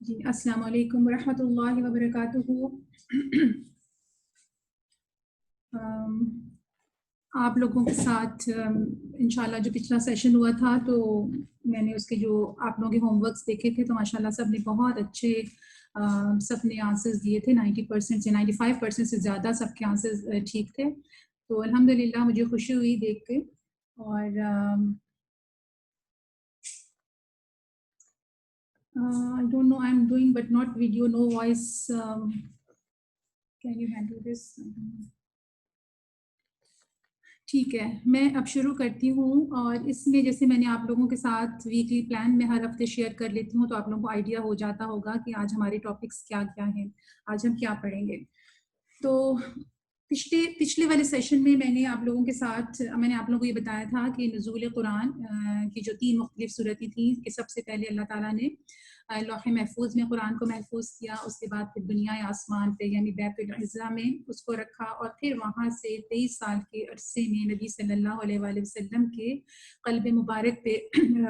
جی السلام علیکم ورحمۃ اللہ وبرکاتہ۔ آپ لوگوں کے ساتھ انشاءاللہ جو پچھلا سیشن ہوا تھا تو میں نے اس کے جو آپ لوگوں کے ہوم ورکس دیکھے تھے تو ماشاءاللہ سب نے بہت اچھے سب نے آنسرز دیے تھے، 90% سے 95% سے زیادہ سب کے آنسرز ٹھیک تھے، تو الحمدللہ مجھے خوشی ہوئی دیکھ کے۔ اور I don't know, I'm doing but not video, no voice. Can you handle this? ٹھیک ہے، میں اب شروع کرتی ہوں، اور اس میں جیسے میں نے آپ لوگوں کے ساتھ ویکلی پلان میں ہر ہفتے شیئر کر لیتی ہوں تو آپ لوگوں کو آئیڈیا ہو جاتا ہوگا کہ آج ہمارے ٹاپکس کیا کیا ہیں، آج ہم کیا پڑھیں گے۔ تو پچھلے والے سیشن میں میں نے آپ لوگوں کے ساتھ آپ لوگوں کو یہ بتایا تھا کہ نزول قرآن کی جو 3 مختلف صورتیں تھیں کہ سب سے پہلے اللہ تعالیٰ نے لوح محفوظ میں قرآن کو محفوظ کیا، اس کے بعد پھر دنیا آسمان پہ یعنی بیت العزا میں اس کو رکھا، اور پھر وہاں سے 23 سال کے عرصے میں نبی صلی اللہ علیہ وآلہ وسلم کے قلب مبارک پہ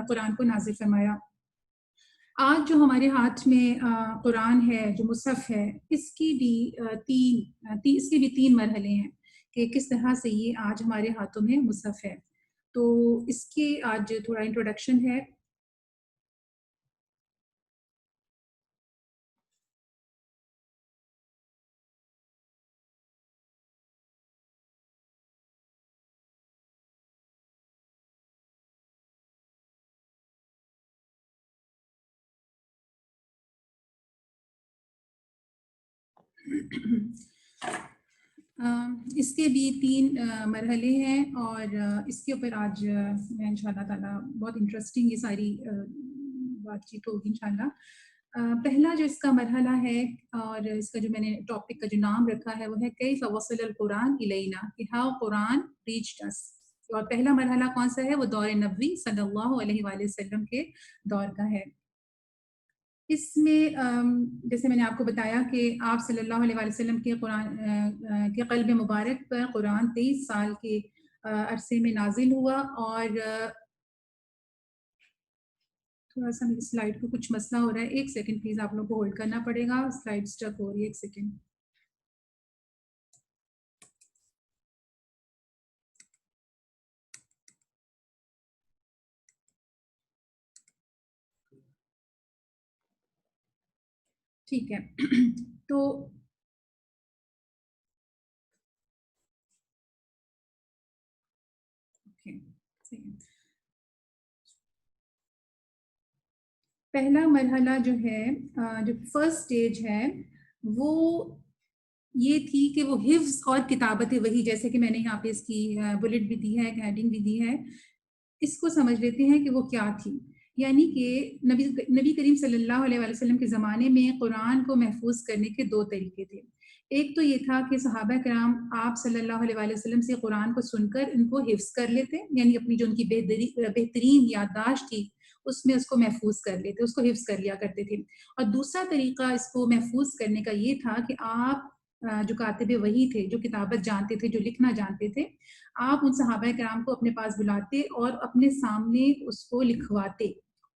قرآن کو نازل فرمایا۔ آج جو ہمارے ہاتھ میں قرآن ہے، جو مصحف ہے، اس کی بھی تین مرحلے ہیں کہ کس طرح سے یہ آج ہمارے ہاتھوں میں مصحف ہے۔ تو اس کی آج تھوڑا انٹروڈکشن ہے۔ اس کے بھی 3 مرحلے ہیں، اور اس کے اوپر آج میں انشاءاللہ تعالیٰ بہت انٹرسٹنگ یہ ساری بات چیت ہوگی انشاءاللہ۔ پہلا جو اس کا مرحلہ ہے، اور اس کا جو میں نے ٹاپک کا جو نام رکھا ہے وہ ہے کیف وصل القرآن الینا، کہ ہاؤ قرآن ریچڈ اس۔ اور پہلا مرحلہ کون سا ہے؟ وہ دور نبوی صلی اللہ علیہ وآلہ وسلم کے دور کا ہے۔ اس میں جیسے میں نے آپ کو بتایا کہ آپ صلی اللہ علیہ وآلہ وسلم کے قرآن کے قلب مبارک پر قرآن 23 سال کے عرصے میں نازل ہوا، اور تھوڑا سا میری سلائڈ کو کچھ مسئلہ ہو رہا ہے، 1 سیکنڈ پلیز آپ لوگوں کو ہولڈ کرنا پڑے گا، سلائڈ اسٹک ہو رہی ہے، 1 سیکنڈ۔ ٹھیک ہے تو پہلا مرحلہ جو ہے، جو فرسٹ سٹیج ہے، وہ یہ تھی کہ وہ حفظ اور کتابت وحی، جیسے کہ میں نے یہاں پہ اس کی بلٹ بھی دی ہے، ہیڈنگ بھی دی ہے، اس کو سمجھ لیتے ہیں کہ وہ کیا تھی۔ یعنی کہ نبی کریم صلی اللہ علیہ وآلہ وسلم کے زمانے میں قرآن کو محفوظ کرنے کے 2 طریقے تھے۔ ایک تو یہ تھا کہ صحابہ کرام آپ صلی اللہ علیہ وآلہ وسلم سے قرآن کو سن کر ان کو حفظ کر لیتے، یعنی اپنی جو ان کی بہترین یادداشت تھی اس میں اس کو محفوظ کر لیتے، اس کو حفظ کر لیا کرتے تھے۔ اور دوسرا طریقہ اس کو محفوظ کرنے کا یہ تھا کہ آپ جو کاتب وحی تھے، جو کتابت جانتے تھے، جو لکھنا جانتے تھے، آپ ان صحابہ کرام کو اپنے پاس بلاتے اور اپنے سامنے اس کو لکھواتے،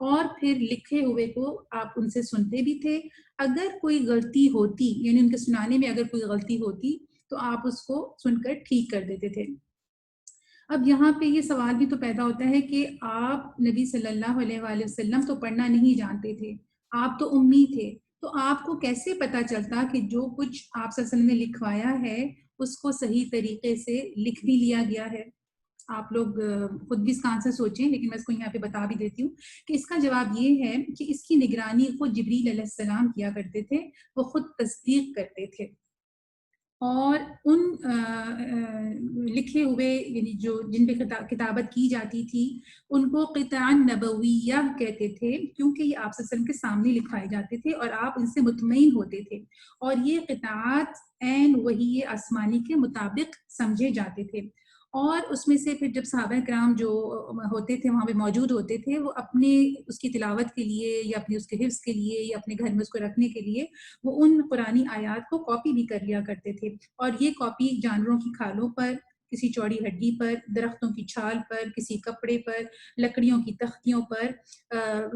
اور پھر لکھے ہوئے کو آپ ان سے سنتے بھی تھے۔ اگر کوئی غلطی ہوتی، یعنی ان کے سنانے میں اگر کوئی غلطی ہوتی تو آپ اس کو سن کر ٹھیک کر دیتے تھے۔ اب یہاں پہ یہ سوال بھی تو پیدا ہوتا ہے کہ آپ نبی صلی اللہ علیہ وآلہ وسلم تو پڑھنا نہیں جانتے تھے، آپ تو امی تھے، تو آپ کو کیسے پتہ چلتا کہ جو کچھ آپ صلی اللہ علیہ وسلم نے لکھوایا ہے اس کو صحیح طریقے سے لکھ بھی لیا گیا ہے؟ آپ لوگ خود بھی اس کا آنسر سوچیں، لیکن میں اس کو یہاں پہ بتا بھی دیتی ہوں کہ اس کا جواب یہ ہے کہ اس کی نگرانی خود جبریل علیہ السلام کیا کرتے تھے، وہ خود تصدیق کرتے تھے، اور ان لکھے ہوئے یعنی جو جن پہ کتابت کی جاتی تھی ان کو قطع نبویہ کہتے تھے، کیونکہ یہ آپ صلی اللہ علیہ وسلم کے سامنے لکھوائے جاتے تھے اور آپ ان سے مطمئن ہوتے تھے، اور یہ قطعات عین وحی آسمانی کے مطابق سمجھے جاتے تھے۔ اور اس میں سے پھر جب صحابہ کرام جو ہوتے تھے وہاں پہ موجود ہوتے تھے، وہ اپنے اس کی تلاوت کے لیے یا اپنے اس کے حفظ کے لیے یا اپنے گھر میں اس کو رکھنے کے لیے وہ ان قرآنی آیات کو کاپی بھی کر لیا کرتے تھے، اور یہ کاپی جانوروں کی کھالوں پر کسی چوڑی ہڈی پر، درختوں کی چھال پر، کسی کپڑے پر، لکڑیوں کی تختیوں پر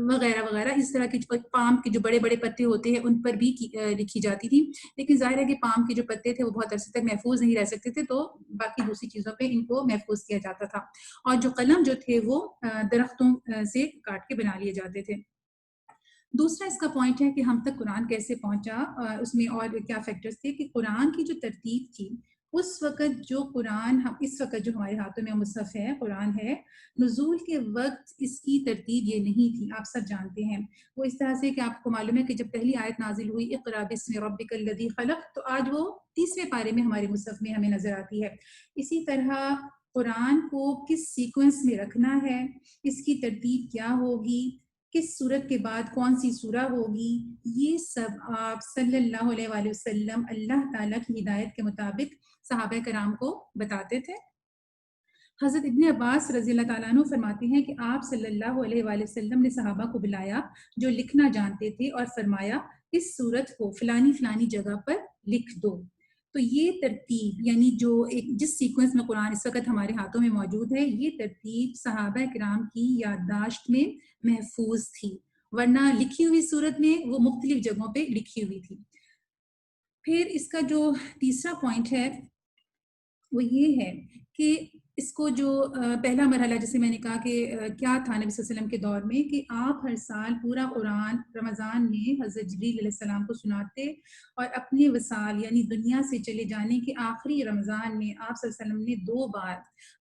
وغیرہ وغیرہ. اس طرح کے پام کے جو بڑے بڑے پتے ہوتے ہیں ان پر بھی لکھی جاتی تھی. لیکن ظاہر ہے کہ پام کے جو پتے تھے وہ بہت عرصے تک محفوظ نہیں رہ سکتے تھے، تو باقی دوسری چیزوں پہ ان کو محفوظ کیا جاتا تھا. اور جو قلم جو تھے وہ درختوں سے کاٹ کے بنا لیے جاتے تھے. دوسرا اس کا پوائنٹ ہے کہ ہم تک قرآن کیسے پہنچا. اس میں اور کیا فیکٹرز تھے کہ قرآن کی جو ترتیب تھی اس وقت جو قرآن اس وقت جو ہمارے ہاتھوں میں مصحف ہے قرآن ہے، نزول کے وقت اس کی ترتیب یہ نہیں تھی. آپ سب جانتے ہیں وہ اس طرح سے کہ آپ کو معلوم ہے کہ جب پہلی آیت نازل ہوئی اقرأ باسم ربک الذی خلق، تو آج وہ تیسرے پارے میں ہمارے مصحف میں ہمیں نظر آتی ہے. اسی طرح قرآن کو کس سیکوینس میں رکھنا ہے، اس کی ترتیب کیا ہوگی، کس صورت کے بعد کون سی سورہ ہوگی، یہ سب آپ صلی اللہ علیہ وآلہ وسلم اللہ تعالیٰ کی ہدایت کے مطابق صحابہ کرام کو بتاتے تھے. حضرت ابن عباس رضی اللہ تعالیٰ عنہ فرماتے ہیں کہ آپ صلی اللہ علیہ وآلہ وسلم نے صحابہ کو بلایا جو لکھنا جانتے تھے اور فرمایا اس صورت کو فلانی فلانی جگہ پر لکھ دو. تو یہ ترتیب یعنی جو جس سیکوینس میں قرآن اس وقت ہمارے ہاتھوں میں موجود ہے، یہ ترتیب صحابہ کرام کی یادداشت میں محفوظ تھی، ورنہ لکھی ہوئی صورت میں وہ مختلف جگہوں پہ لکھی ہوئی تھی. پھر اس کا جو تیسرا پوائنٹ ہے وہ یہ ہے کہ اس کو جو پہلا مرحلہ جیسے میں نے کہا کہ کیا تھا نبی صلی اللہ علیہ وسلم کے دور میں کہ آپ ہر سال پورا قرآن رمضان میں حضرت جبریل علیہ السلام کو سناتے، اور اپنے وصال یعنی دنیا سے چلے جانے کے آخری رمضان میں آپ صلی اللہ علیہ وسلم نے 2 بار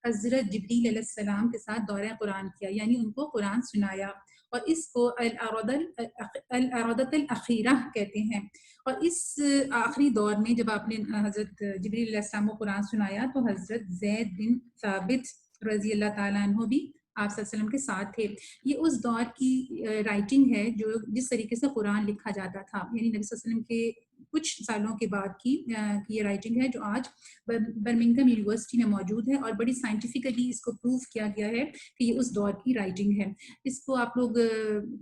حضرت جبریل علیہ السلام کے ساتھ دورہ قرآن کیا، یعنی ان کو قرآن سنایا. اور اس کو العرضۃ الاخیرہ کہتے ہیں. اور اس آخری دور میں جب آپ نے حضرت جبریل علیہ السلام کو قرآن سنایا تو حضرت زید بن ثابت رضی اللہ تعالیٰ عنہ بھی آپ صلی اللہ علیہ وسلم کے ساتھ تھے. یہ اس دور کی رائٹنگ ہے جو جس طریقے سے قرآن لکھا جاتا تھا، یعنی نبی صلی اللہ علیہ وسلم کے کچھ سالوں کے بعد کی یہ رائٹنگ ہے جو آج برمنگھم یونیورسٹی میں موجود ہے، اور بڑی سائنٹیفکلی اس کو پروف کیا گیا ہے کہ یہ اس دور کی رائٹنگ ہے. اس کو آپ لوگ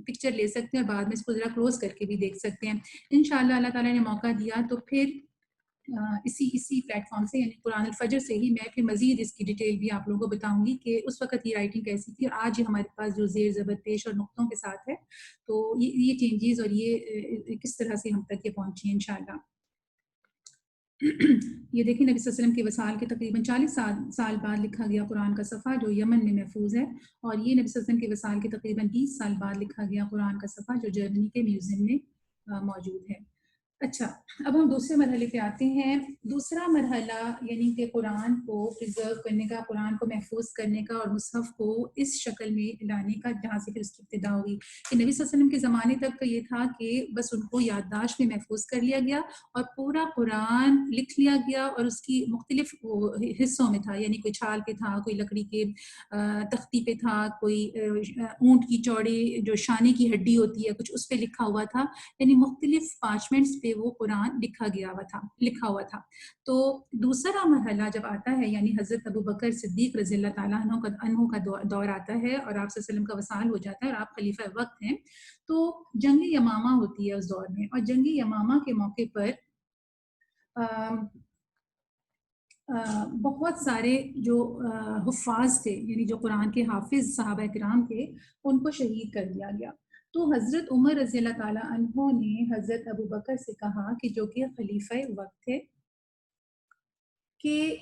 پکچر لے سکتے ہیں اور بعد میں اس کو ذرا کلوز کر کے بھی دیکھ سکتے ہیں. انشاءاللہ اللہ تعالیٰ نے موقع دیا تو پھر اسی پلیٹ فارم سے یعنی قرآن الفجر سے ہی میں پھر مزید اس کی ڈیٹیل بھی آپ لوگوں کو بتاؤں گی کہ اس وقت یہ رائٹنگ کیسی تھی اور آج یہ ہمارے پاس جو زیر زبر پیش اور نقطوں کے ساتھ ہے، تو یہ چینجز اور یہ کس طرح سے ہم تک یہ پہنچی ہیں انشاءاللہ. یہ دیکھیں نبی صلی اللہ علیہ وسلم کے وصال کے تقریباً 40 سال بعد لکھا گیا قرآن کا صفحہ جو یمن میں محفوظ ہے، اور یہ نبی صلی اللہ علیہ وسلم کے وصال کے تقریباً 20 سال بعد لکھا گیا قرآن کا صفحہ جو جرمنی کے میوزیم میں موجود ہے. اچھا، اب ہم دوسرے مرحلے پہ آتے ہیں. دوسرا مرحلہ یعنی کہ قرآن کو پرزرو کرنے کا، قرآن کو محفوظ کرنے کا اور مصحف کو اس شکل میں لانے کا، جہاں سے پھر اس کی ابتدا ہوئی. کہ نبی صلی اللہ علیہ وسلم کے زمانے تک تو یہ تھا کہ بس ان کو یادداشت میں محفوظ کر لیا گیا اور پورا قرآن لکھ لیا گیا، اور اس کی مختلف حصوں میں تھا، یعنی کوئی چھال پہ تھا، کوئی لکڑی کے تختی پہ تھا، کوئی اونٹ کی چوڑی جو شانے کی ہڈی ہوتی ہے کچھ اس پہ لکھا ہوا تھا، یعنی مختلف پارچمنٹس پہ وہ قرآن لکھا ہوا تھا. تو دوسرا مرحلہ جب آتا ہے یعنی حضرت ابو بکر صدیق رضی اللہ تعالیٰ عنہ کا دور آتا ہے اور آپ صلی اللہ علیہ وسلم کا وصال ہو جاتا ہے اور آپ خلیفہ وقت ہیں، تو جنگ یمامہ ہوتی ہے اس دور میں. اور جنگ یمامہ کے موقع پر بہت سارے جو حفاظ تھے یعنی جو قرآن کے حافظ صحابہ کرام تھے ان کو شہید کر دیا گیا. تو حضرت عمر رضی اللہ تعالیٰ عنہ نے حضرت ابو بکر سے کہا کہ جو کہ خلیفہ وقت تھے کہ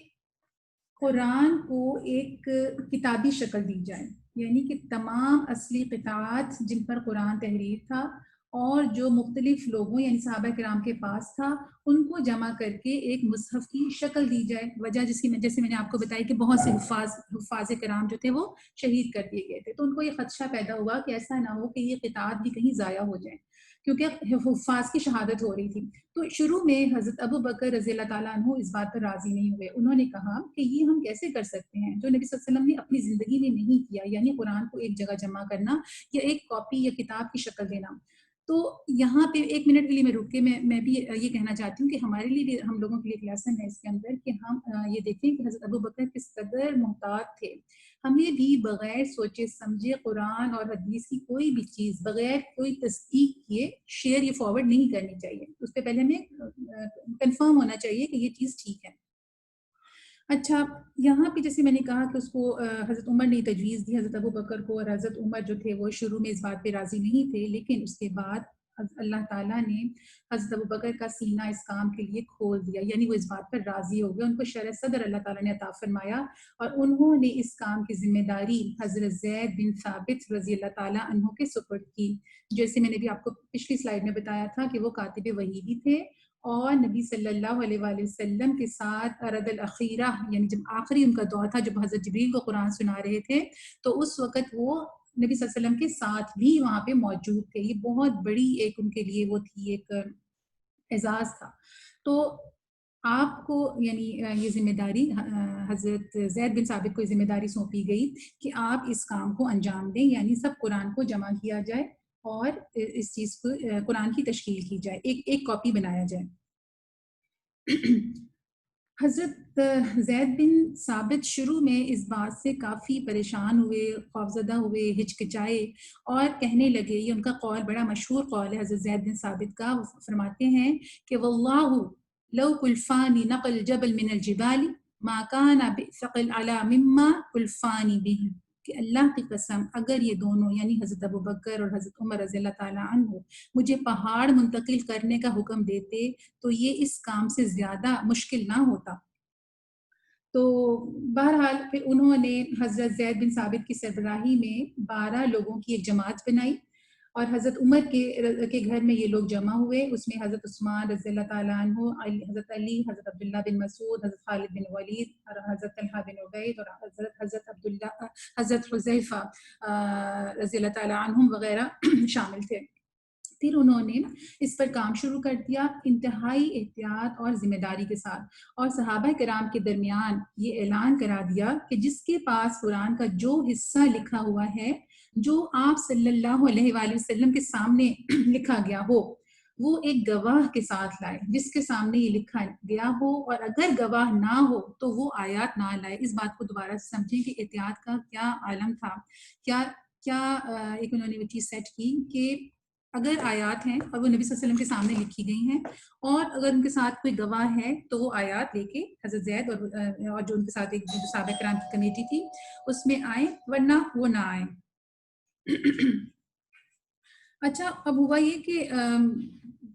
قرآن کو ایک کتابی شکل دی جائے، یعنی کہ تمام اصلی قطعات جن پر قرآن تحریر تھا اور جو مختلف لوگوں یعنی صحابہ کرام کے پاس تھا ان کو جمع کر کے ایک مصحف کی شکل دی جائے. وجہ جیسے میں نے آپ کو بتائی کہ بہت سے حفاظ کرام جو تھے وہ شہید کر دیے گئے تھے، تو ان کو یہ خدشہ پیدا ہوا کہ ایسا نہ ہو کہ یہ قطعات بھی کہیں ضائع ہو جائیں کیونکہ حفاظ کی شہادت ہو رہی تھی. تو شروع میں حضرت ابو بکر رضی اللہ تعالیٰ عنہ اس بات پر راضی نہیں ہوئے. انہوں نے کہا کہ یہ ہم کیسے کر سکتے ہیں جو نبی صلی اللہ علیہ وسلم نے اپنی زندگی میں نہیں کیا، یعنی قرآن کو ایک جگہ جمع کرنا یا ایک کاپی یا کتاب کی شکل دینا. تو یہاں پہ 1 منٹ کے لیے میں رک کے میں بھی یہ کہنا چاہتی ہوں کہ ہمارے لیے بھی، ہم لوگوں کے لیے ایک لیسن ہے اس کے اندر کہ ہم یہ دیکھیں کہ حضرت ابو بکر کس قدر محتاط تھے. ہمیں بھی بغیر سوچے سمجھے قرآن اور حدیث کی کوئی بھی چیز بغیر کوئی تصدیق کیے شیئر یا فارورڈ نہیں کرنی چاہیے. اس پہ پہلے ہمیں کنفرم ہونا چاہیے کہ یہ چیز ٹھیک ہے. اچھا، یہاں پہ جیسے میں نے کہا کہ اس کو حضرت عمر نے تجویز دی حضرت ابو بکر کو، اور حضرت عمر جو تھے وہ شروع میں اس بات پہ راضی نہیں تھے، لیکن اس کے بعد اللہ تعالیٰ نے حضرت ابو بکر کا سینہ اس کام کے لیے کھول دیا، یعنی وہ اس بات پر راضی ہو گئے، ان کو شرح صدر اللہ تعالیٰ نے عطا فرمایا، اور انہوں نے اس کام کی ذمہ داری حضرت زید بن ثابت رضی اللہ تعالیٰ عنہ کے سپرد کی. جیسے میں نے بھی آپ کو پچھلی سلائیڈ میں بتایا تھا کہ وہ کاتب وحی بھی تھے، اور نبی صلی اللہ علیہ وآلہ وسلم کے ساتھ ارد الاخیرہ، یعنی جب آخری ان کا دور تھا، جب حضرت جبریل کو قرآن سنا رہے تھے، تو اس وقت وہ نبی صلی اللہ علیہ وسلم کے ساتھ بھی وہاں پہ موجود تھے. یہ بہت بڑی ایک ان کے لیے وہ تھی، ایک اعزاز تھا. تو آپ کو یعنی یہ ذمہ داری حضرت زید بن ثابت کو یہ ذمہ داری سونپی گئی کہ آپ اس کام کو انجام دیں، یعنی سب قرآن کو جمع کیا جائے اور اس چیز کو قرآن کی تشکیل کی جائے، ایک کاپی بنایا جائے. حضرت زید بن ثابت شروع میں اس بات سے کافی پریشان ہوئے، خوفزدہ ہوئے، ہچکچائے، اور کہنے لگے، یہ ان کا قول بڑا مشہور قول ہے حضرت زید بن ثابت کا، وہ فرماتے ہیں کہ واللہ لو کلفانی نقل جبل من الجبال ما کان بثقل علی مما کلفانی به، کہ اللہ کی قسم اگر یہ دونوں یعنی حضرت ابو بکر اور حضرت عمر رضی اللہ تعالیٰ عنہ مجھے پہاڑ منتقل کرنے کا حکم دیتے تو یہ اس کام سے زیادہ مشکل نہ ہوتا. تو بہرحال پھر انہوں نے حضرت زید بن ثابت کی سربراہی میں 12 لوگوں کی ایک جماعت بنائی، اور حضرت عمر کے گھر میں یہ لوگ جمع ہوئے. اس میں حضرت عثمان رضی اللہ تعالیٰ عنہ، حضرت علی، حضرت عبداللہ بن مسعود، حضرت خالد بن ولید، اور حضرت طلحہ بن عبید، اور حضرت حذیفہ رضی اللہ تعالیٰ عنہم وغیرہ شامل تھے. پھر انہوں نے اس پر کام شروع کر دیا انتہائی احتیاط اور ذمہ داری کے ساتھ، اور صحابہ کرام کے درمیان یہ اعلان کرا دیا کہ جس کے پاس قرآن کا جو حصہ لکھا ہوا ہے، جو آپ صلی اللہ علیہ وآلہ وسلم کے سامنے لکھا گیا ہو، وہ ایک گواہ کے ساتھ لائے جس کے سامنے یہ لکھا گیا ہو، اور اگر گواہ نہ ہو تو وہ آیات نہ لائے. اس بات کو دوبارہ سمجھیں کہ احتیاط کا کیا عالم تھا، کیا کیا ایک انہوں نے وہ چیز سیٹ کی کہ اگر آیات ہیں اور وہ نبی صلی اللہ علیہ وسلم کے سامنے لکھی گئی ہیں، اور اگر ان کے ساتھ کوئی گواہ ہے تو وہ آیات لے کے حضرت زید اور جو ان کے ساتھ ایک جو صحابہ کرام کی کمیٹی تھی اس میں آئیں، ورنہ وہ نہ آئیں. اچھا، اب ہوا یہ کہ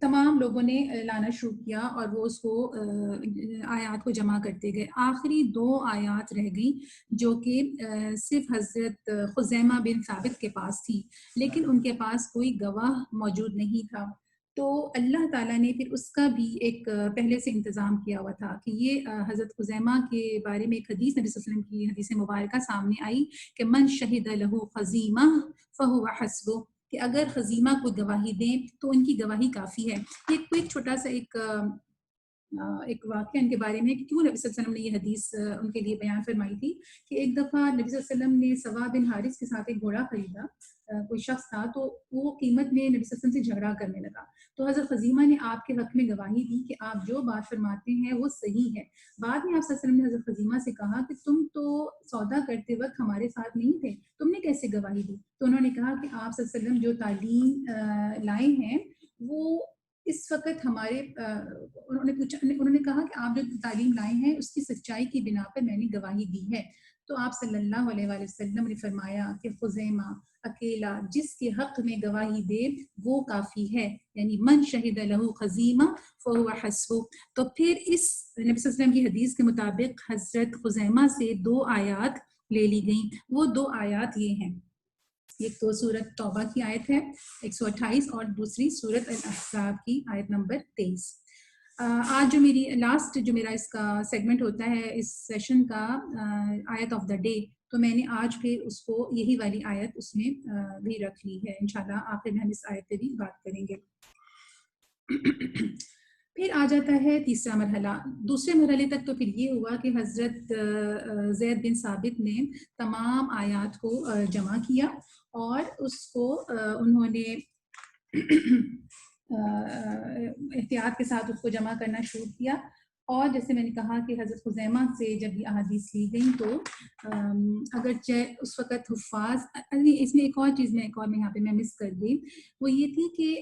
تمام لوگوں نے لانا شروع کیا اور وہ اس کو آیات کو جمع کرتے گئے. آخری 2 آیات رہ گئیں جو کہ صرف حضرت خزیمہ بن ثابت کے پاس تھی، لیکن ان کے پاس کوئی گواہ موجود نہیں تھا. تو اللہ تعالیٰ نے پھر اس کا بھی ایک پہلے سے انتظام کیا ہوا تھا کہ یہ حضرت خزیمہ کے بارے میں ایک حدیث نبی صلی اللہ علیہ وسلم کی حدیث مبارکہ سامنے آئی کہ من شہد لہ خزیمہ فہو حسبہ، کہ اگر خزیمہ کو گواہی دیں تو ان کی گواہی کافی ہے. یہ کوئی چھوٹا سا ایک واقعہ ان کے بارے میں کہ کیوں نبی صلی اللہ علیہ وسلم نے یہ حدیث ان کے لیے بیان فرمائی تھی کہ ایک دفعہ نبی صلی اللہ علیہ وسلم نے سوا بن حارث کے ساتھ ایک گھوڑا خریدا، کوئی شخص تھا، تو وہ قیمت میں نبی صلی اللہ علیہ وسلم سے جھگڑا کرنے لگا. تو حضرت خزیمہ نے آپ کے حق میں گواہی دی کہ آپ جو بات فرماتے ہیں وہ صحیح ہے. بعد میں آپ صلی اللہ علیہ وسلم نے حضرت خزیمہ سے کہا کہ تم تو سودا کرتے وقت ہمارے ساتھ نہیں تھے، تم نے کیسے گواہی دی؟ تو انہوں نے کہا کہ آپ صلی اللہ علیہ وسلم جو تعلیم لائے ہیں وہ اس وقت ہمارے انہوں نے کہا کہ آپ جو تعلیم لائے ہیں اس کی سچائی کی بنا پر میں نے گواہی دی ہے. تو آپ صلی اللہ علیہ وآلہ وسلم نے فرمایا کہ خزیمہ اکیلا جس کے حق میں گواہی دے وہ کافی ہے، یعنی من شہد لہ خزیمہ فہو حسبہ. تو پھر اس نبی صلی اللہ علیہ وسلم کی حدیث کے مطابق حضرت خزیمہ سے 2 آیات لے لی گئیں. وہ 2 آیات یہ ہیں، ایک تو سورت توبہ کی آیت ہے 128 اور دوسری سورت الاحزاب کی آیت نمبر 23. آج جو میری لاسٹ جو میرا اس کا سیگمنٹ ہوتا ہے اس سیشن کا آیت آف دا ڈے، تو میں نے آج پھر اس کو یہی والی آیت اس میں بھی رکھ لی ہے. انشاءاللہ آخر میں ہم اس آیت پہ بھی بات کریں گے. پھر آ جاتا ہے تیسرا مرحلہ. دوسرے مرحلے تک تو پھر یہ ہوا کہ حضرت زید بن ثابت نے تمام آیات کو جمع کیا اور اس کو انہوں نے احتیاط کے ساتھ اس کو جمع کرنا شروع کیا. اور جیسے میں نے کہا کہ حضرت خزیمہ سے جب یہ احادیث لی گئیں تو اگرچہ اس وقت حفاظ، اس میں ایک اور چیز میں یہاں پہ میں مس کر گئی، وہ یہ تھی کہ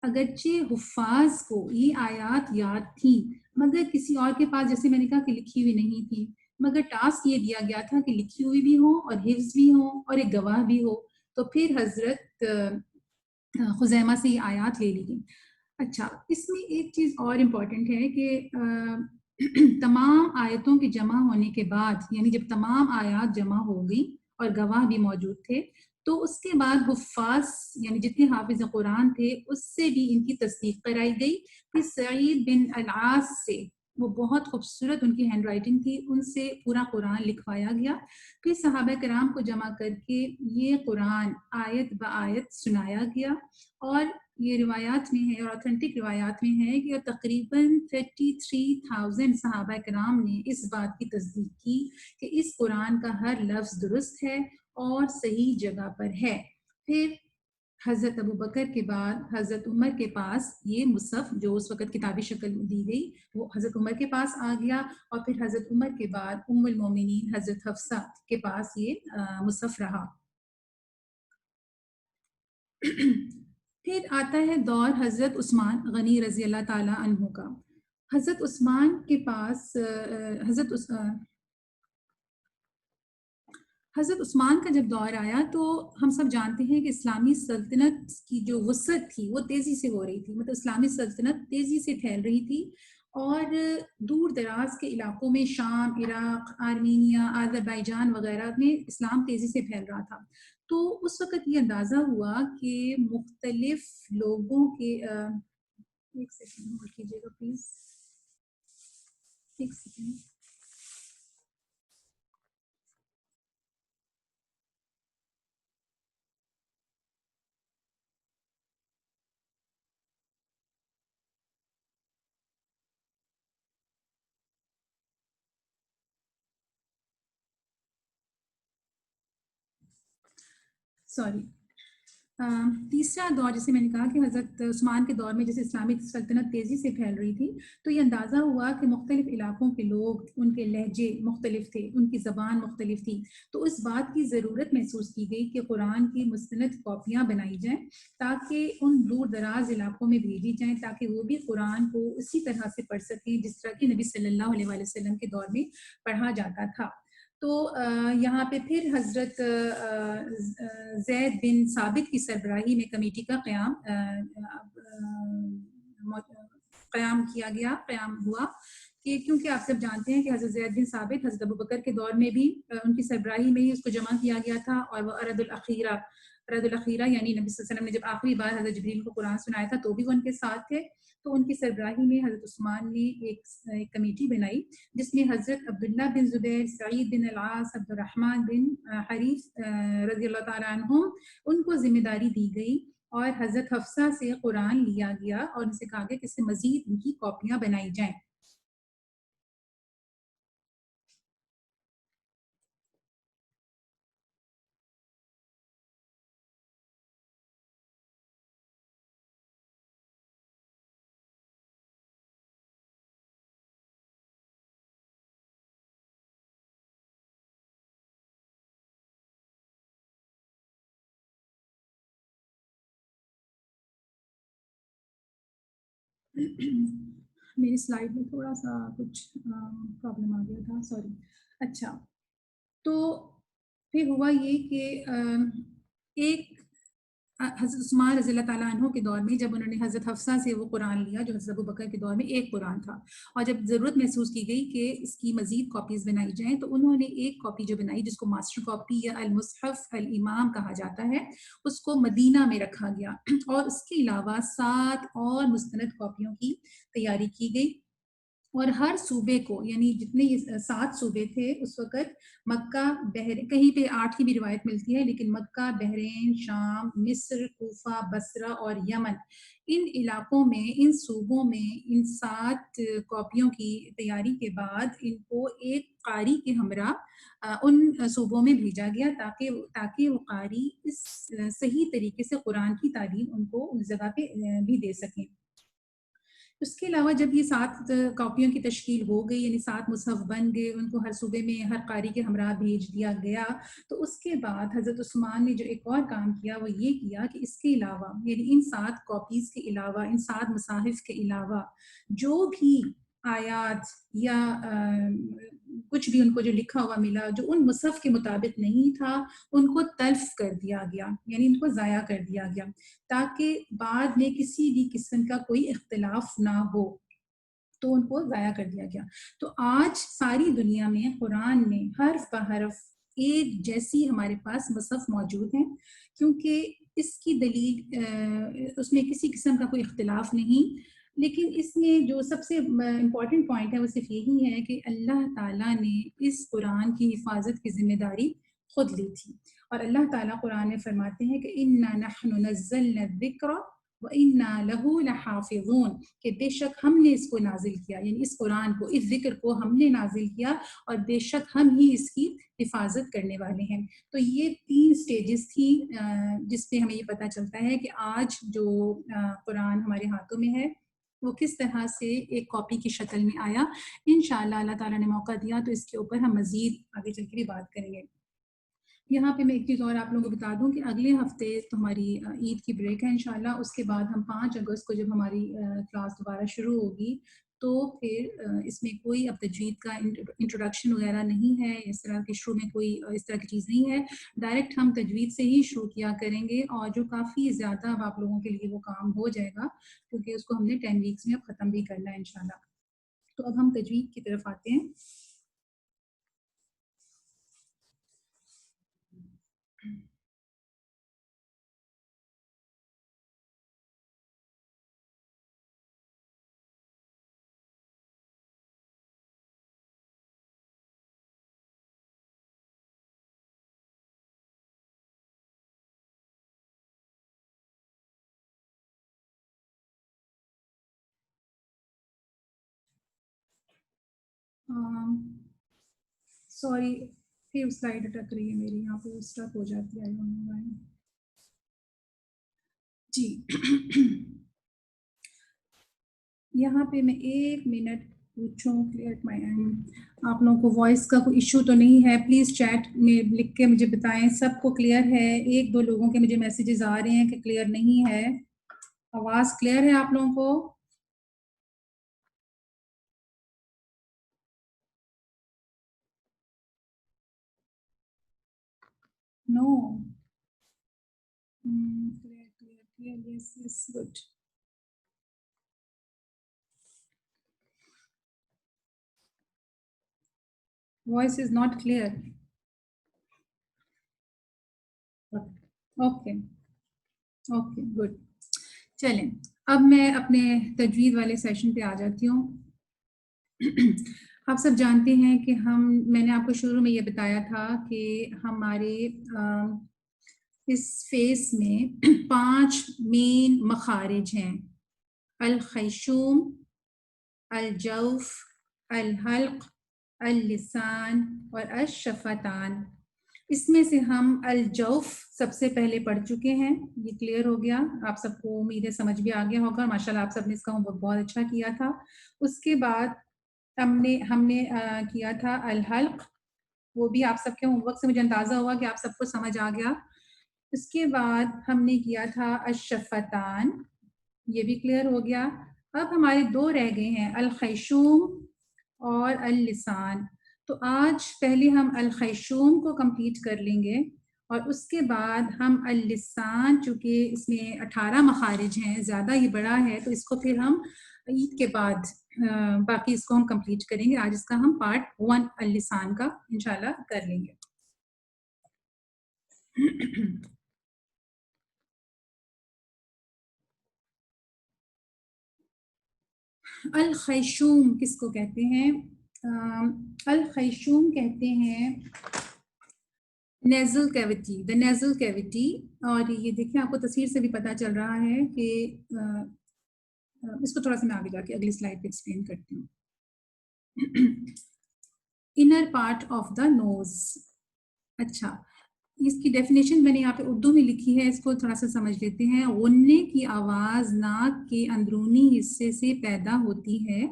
اگرچہ حفاظ کو یہ آیات یاد تھیں مگر کسی اور کے پاس، جیسے میں نے کہا کہ لکھی ہوئی نہیں تھی، مگر ٹاسک یہ دیا گیا تھا کہ لکھی ہوئی بھی ہو اور حفظ بھی ہو اور ایک گواہ بھی ہو. تو پھر حضرت خزیمہ سے یہ آیات لے لی گئی. اچھا، اس میں ایک چیز اور امپورٹنٹ ہے کہ تمام آیتوں کے جمع ہونے کے بعد، یعنی جب تمام آیات جمع ہو گئی اور گواہ بھی موجود تھے، تو اس کے بعد حفاظ یعنی جتنے حافظ قرآن تھے اس سے بھی ان کی تصدیق کرائی گئی. پھر سعید بن العاص سے، وہ بہت خوبصورت ان کی ہینڈ رائٹنگ تھی، ان سے پورا قرآن لکھوایا گیا. پھر صحابہ کرام کو جمع کر کے یہ قرآن آیت بآیت سنایا گیا. اور یہ روایات میں ہے اور اوتھینٹک روایات میں ہے کہ تقریباً 33,000 صحابہ کرام نے اس بات کی تصدیق کی کہ اس قرآن کا ہر لفظ درست ہے اور صحیح جگہ پر ہے. پھر حضرت ابو بکر کے بعد حضرت عمر کے پاس یہ مصحف جو اس وقت کتابی شکل میں دی گئی وہ حضرت عمر کے پاس آ گیا، اور پھر حضرت عمر کے بعد ام المومنین حضرت حفصہ کے پاس یہ مصحف رہا. پھر آتا ہے دور حضرت عثمان غنی رضی اللہ تعالی عنہ کا. حضرت عثمان کے پاس حضرت عثمان کا جب دور آیا تو ہم سب جانتے ہیں کہ اسلامی سلطنت کی جو وسعت تھی وہ تیزی سے ہو رہی تھی، مطلب اسلامی سلطنت تیزی سے پھیل رہی تھی، اور دور دراز کے علاقوں میں شام، عراق، آرمینیا، آذربائیجان وغیرہ میں اسلام تیزی سے پھیل رہا تھا. تو اس وقت یہ اندازہ ہوا کہ مختلف لوگوں کے ایک سیکنڈ ہولڈ کیجیے گا پلیز، ایک سیکنڈ. سوری. تیسرا دور جسے میں نے کہا کہ حضرت عثمان کے دور میں جیسے اسلامی سلطنت تیزی سے پھیل رہی تھی، تو یہ اندازہ ہوا کہ مختلف علاقوں کے لوگ، ان کے لہجے مختلف تھے، ان کی زبان مختلف تھی. تو اس بات کی ضرورت محسوس کی گئی کہ قرآن کی مستند کاپیاں بنائی جائیں تاکہ ان دور دراز علاقوں میں بھیجی جائیں، تاکہ وہ بھی قرآن کو اسی طرح سے پڑھ سکیں جس طرح کہ نبی صلی اللہ علیہ وآلہ وسلم کے دور میں پڑھا جاتا تھا. تو یہاں پہ پھر حضرت زید بن ثابت کی سربراہی میں کمیٹی کا قیام ہوا کہ کیونکہ آپ سب جانتے ہیں کہ حضرت زید بن ثابت حضرت ابو بکر کے دور میں بھی ان کی سربراہی میں ہی اس کو جمع کیا گیا تھا، اور وہ ارد الاخیرہ یعنی نبی صلی اللہ علیہ وسلم نے جب آخری بار حضرت جبریل کو قرآن سنایا تھا تو بھی وہ ان کے ساتھ تھے. تو ان کی سربراہی میں حضرت عثمان نے ایک کمیٹی بنائی جس میں حضرت عبداللہ بن زبیر، سعید بن العاص، عبد الرحمن بن حریث رضی اللہ تعالیٰ عنہ ان کو ذمہ داری دی گئی، اور حضرت حفصہ سے قرآن لیا گیا اور ان سے کہا گیا کہ اس سے مزید ان کی کاپیاں بنائی جائیں. میری سلائڈ میں تھوڑا سا کچھ پرابلم آ گیا تھا، سوری. اچھا، تو پھر ہوا یہ کہ ایک حضرت عثمان رضی اللہ تعالیٰ عنہ کے دور میں جب انہوں نے حضرت حفصہ سے وہ قرآن لیا جو حضرت ابو بکر کے دور میں ایک قرآن تھا، اور جب ضرورت محسوس کی گئی کہ اس کی مزید کاپیز بنائی جائیں تو انہوں نے ایک کاپی جو بنائی جس کو ماسٹر کاپی یا المصحف الامام کہا جاتا ہے، اس کو مدینہ میں رکھا گیا، اور اس کے علاوہ 7 اور مستند کاپیوں کی تیاری کی گئی. اور ہر صوبے کو، یعنی جتنے یہ 7 صوبے تھے اس وقت، مکہ، بحرین، کہیں پہ 8 کی بھی روایت ملتی ہے لیکن مکہ، بحرین، شام، مصر، کوفہ، بصرہ اور یمن، ان علاقوں میں، ان صوبوں میں ان 7 کاپیوں کی تیاری کے بعد ان کو ایک قاری کے ہمراہ ان صوبوں میں بھیجا گیا تاکہ وہ قاری اس صحیح طریقے سے قرآن کی تعلیم ان کو اس جگہ پہ بھی دے سکیں. اس کے علاوہ جب یہ 7 کاپیوں کی تشکیل ہو گئی، یعنی 7 مصحف بن گئے، ان کو ہر صوبے میں ہر قاری کے ہمراہ بھیج دیا گیا، تو اس کے بعد حضرت عثمان نے جو ایک اور کام کیا وہ یہ کیا کہ اس کے علاوہ، یعنی ان 7 کاپیز کے علاوہ، ان 7 مصاحف کے علاوہ جو بھی آیات یا کچھ بھی ان کو جو لکھا ہوا ملا جو ان مصحف کے مطابق نہیں تھا ان کو تلف کر دیا گیا، یعنی ان کو ضائع کر دیا گیا تاکہ بعد میں کسی بھی قسم کا کوئی اختلاف نہ ہو، تو ان کو ضائع کر دیا گیا۔ تو آج ساری دنیا میں قرآن میں حرف بحرف ایک جیسی ہمارے پاس مصحف موجود ہیں، کیونکہ اس کی دلیل اس میں کسی قسم کا کوئی اختلاف نہیں، لیکن اس میں جو سب سے امپورٹنٹ پوائنٹ ہے وہ صرف یہی ہے کہ اللہ تعالیٰ نے اس قرآن کی حفاظت کی ذمہ داری خود لی تھی، اور اللہ تعالیٰ قرآن میں فرماتے ہیں کہ اِنَّا نَحْنُ نَزَّلْنَا الذِّكْرَ وَإِنَّا لَهُ لَحَافِظُونَ، کہ بے شک ہم نے اس کو نازل کیا، یعنی اس قرآن کو، اس ذکر کو ہم نے نازل کیا اور بے شک ہم ہی اس کی حفاظت کرنے والے ہیں۔ تو یہ 3 سٹیجز تھی جس پہ ہمیں یہ پتہ چلتا ہے کہ آج جو قرآن ہمارے ہاتھوں میں ہے وہ کس طرح سے ایک کاپی کی شکل میں آیا۔ انشاءاللہ اللہ تعالیٰ نے موقع دیا تو اس کے اوپر ہم مزید آگے چل کے بھی بات کریں گے۔ یہاں پہ میں ایک چیز اور آپ لوگوں کو بتا دوں کہ اگلے ہفتے تو ہماری عید کی بریک ہے انشاءاللہ، اس کے بعد ہم 5 اگست کو جب ہماری کلاس دوبارہ شروع ہوگی تو پھر اس میں کوئی اب تجوید کا انٹروڈکشن وغیرہ نہیں ہے، اس طرح کے شروع میں کوئی اس طرح کی چیز نہیں ہے، ڈائریکٹ ہم تجوید سے ہی شروع کیا کریں گے، اور جو کافی زیادہ اب آپ لوگوں کے لیے وہ کام ہو جائے گا کیونکہ اس کو ہم نے 10 ویکس میں اب ختم بھی کرنا ہے انشاءاللہ۔ تو اب ہم تجوید کی طرف آتے ہیں۔ سوری، پھر سلائڈ اٹک رہی ہے میری، یہاں پہ اسٹک ہو جاتی ہے جی۔ یہاں پہ میں 1 منٹ پوچھوں کلیئر مائی اینڈ، آپ لوگوں کو وائس کا کوئی ایشو تو نہیں ہے؟ پلیز چیٹ میں لکھ کے مجھے بتائیں سب کو کلیئر ہے۔ 1-2 لوگوں کے مجھے میسیجز آ رہے ہیں کہ کلیئر نہیں ہے۔ آواز کلیئر ہے آپ لوگوں کو؟ No clear yes yes good. Voice is not clear. Okay okay good, چلیں اب میں اپنے تجوید والے سیشن پہ آ جاتی ہوں۔ آپ سب جانتے ہیں کہ میں نے آپ کو شروع میں یہ بتایا تھا کہ ہمارے اس فیس میں 5 مین مخارج ہیں: الخیشوم، الجوف، الحلق، اللسان اور الشفتان۔ اس میں سے ہم الجوف سب سے پہلے پڑھ چکے ہیں، یہ کلیئر ہو گیا، آپ سب کو امید ہے سمجھ بھی آ گیا ہوگا، ماشاءاللہ آپ سب نے اس کا ہوم ورک بہت اچھا کیا تھا۔ اس کے بعد ہم نے کیا تھا الحلق، وہ بھی آپ سب کے ہوم ورک سے مجھے اندازہ ہوا کہ آپ سب کو سمجھ آ گیا۔ اس کے بعد ہم نے کیا تھا الشفتان، یہ بھی کلیئر ہو گیا۔ اب ہمارے 2 رہ گئے ہیں، الخیشوم اور اللسان۔ تو آج پہلے ہم الخیشوم کو کمپلیٹ کر لیں گے اور اس کے بعد ہم اللسان، چونکہ اس میں 18 مخارج ہیں، زیادہ ہی بڑا ہے، تو اس کو پھر ہم عید کے بعد باقی اس کو ہم کمپلیٹ کریں گے۔ آج اس کا ہم پارٹ 1 اللسان کا انشاءاللہ کر لیں گے۔ الخیشوم کس کو کہتے ہیں؟ الخیشوم کہتے ہیں نیزل کیویٹی، دا نیزل کیویٹی، اور یہ دیکھیں آپ کو تصویر سے بھی پتہ چل رہا ہے کہ اس کو تھوڑا سا میں آگے جا کے اگلی سلائڈ پہ ایکسپلین کرتی ہوں۔ انر پارٹ آف دا نوز۔ اچھا، اس کی ڈیفینیشن میں نے یہاں پہ اردو میں لکھی ہے، اس کو تھوڑا سا سمجھ لیتے ہیں۔ غننے کی آواز ناک کے اندرونی حصے سے پیدا ہوتی ہے،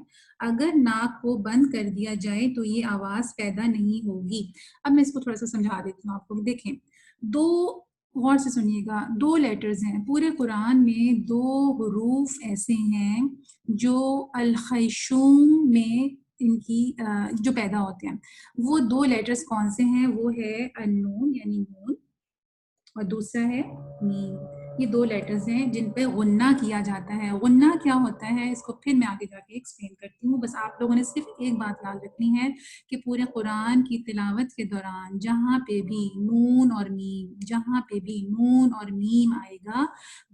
اگر ناک کو بند کر دیا جائے تو یہ آواز پیدا نہیں ہوگی۔ اب میں اس کو تھوڑا سا سمجھا دیتی ہوں آپ کو۔ دیکھیں، 2 غور سے سنیے گا، 2 لیٹرز ہیں پورے قرآن میں، 2 حروف ایسے ہیں جو الخیشوم میں ان کی جو پیدا ہوتے ہیں وہ 2 لیٹرز کون سے ہیں؟ وہ ہے النون یعنی نون اور دوسرا ہے میم. یہ 2 لیٹرز ہیں جن پہ غنہ کیا جاتا ہے. غنہ کیا ہوتا ہے اس کو پھر میں آگے جا کے ایکسپلین کرتی ہوں. بس آپ لوگوں نے صرف ایک بات یاد رکھنی ہے کہ پورے قرآن کی تلاوت کے دوران جہاں پہ بھی نون اور میم آئے گا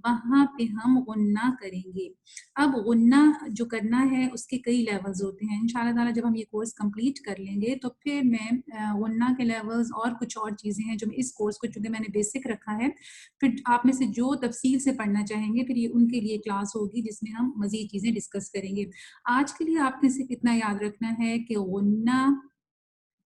وہاں پہ ہم غنہ کریں گے. اب غنہ جو کرنا ہے اس کے کئی لیولز ہوتے ہیں. انشاءاللہ تعالیٰ جب ہم یہ کورس کمپلیٹ کر لیں گے تو پھر میں غنہ کے لیولز اور کچھ اور چیزیں ہیں جو میں اس کورس کو چونکہ میں نے بیسک رکھا ہے پھر آپ میں سے جو تفصیل سے پڑھنا چاہیں گے پھر یہ ان کے لیے کلاس ہوگی جس میں ہم مزید چیزیں ڈسکس کریں گے. آج کے لیے آپ نے صرف اتنا یاد رکھنا ہے کہ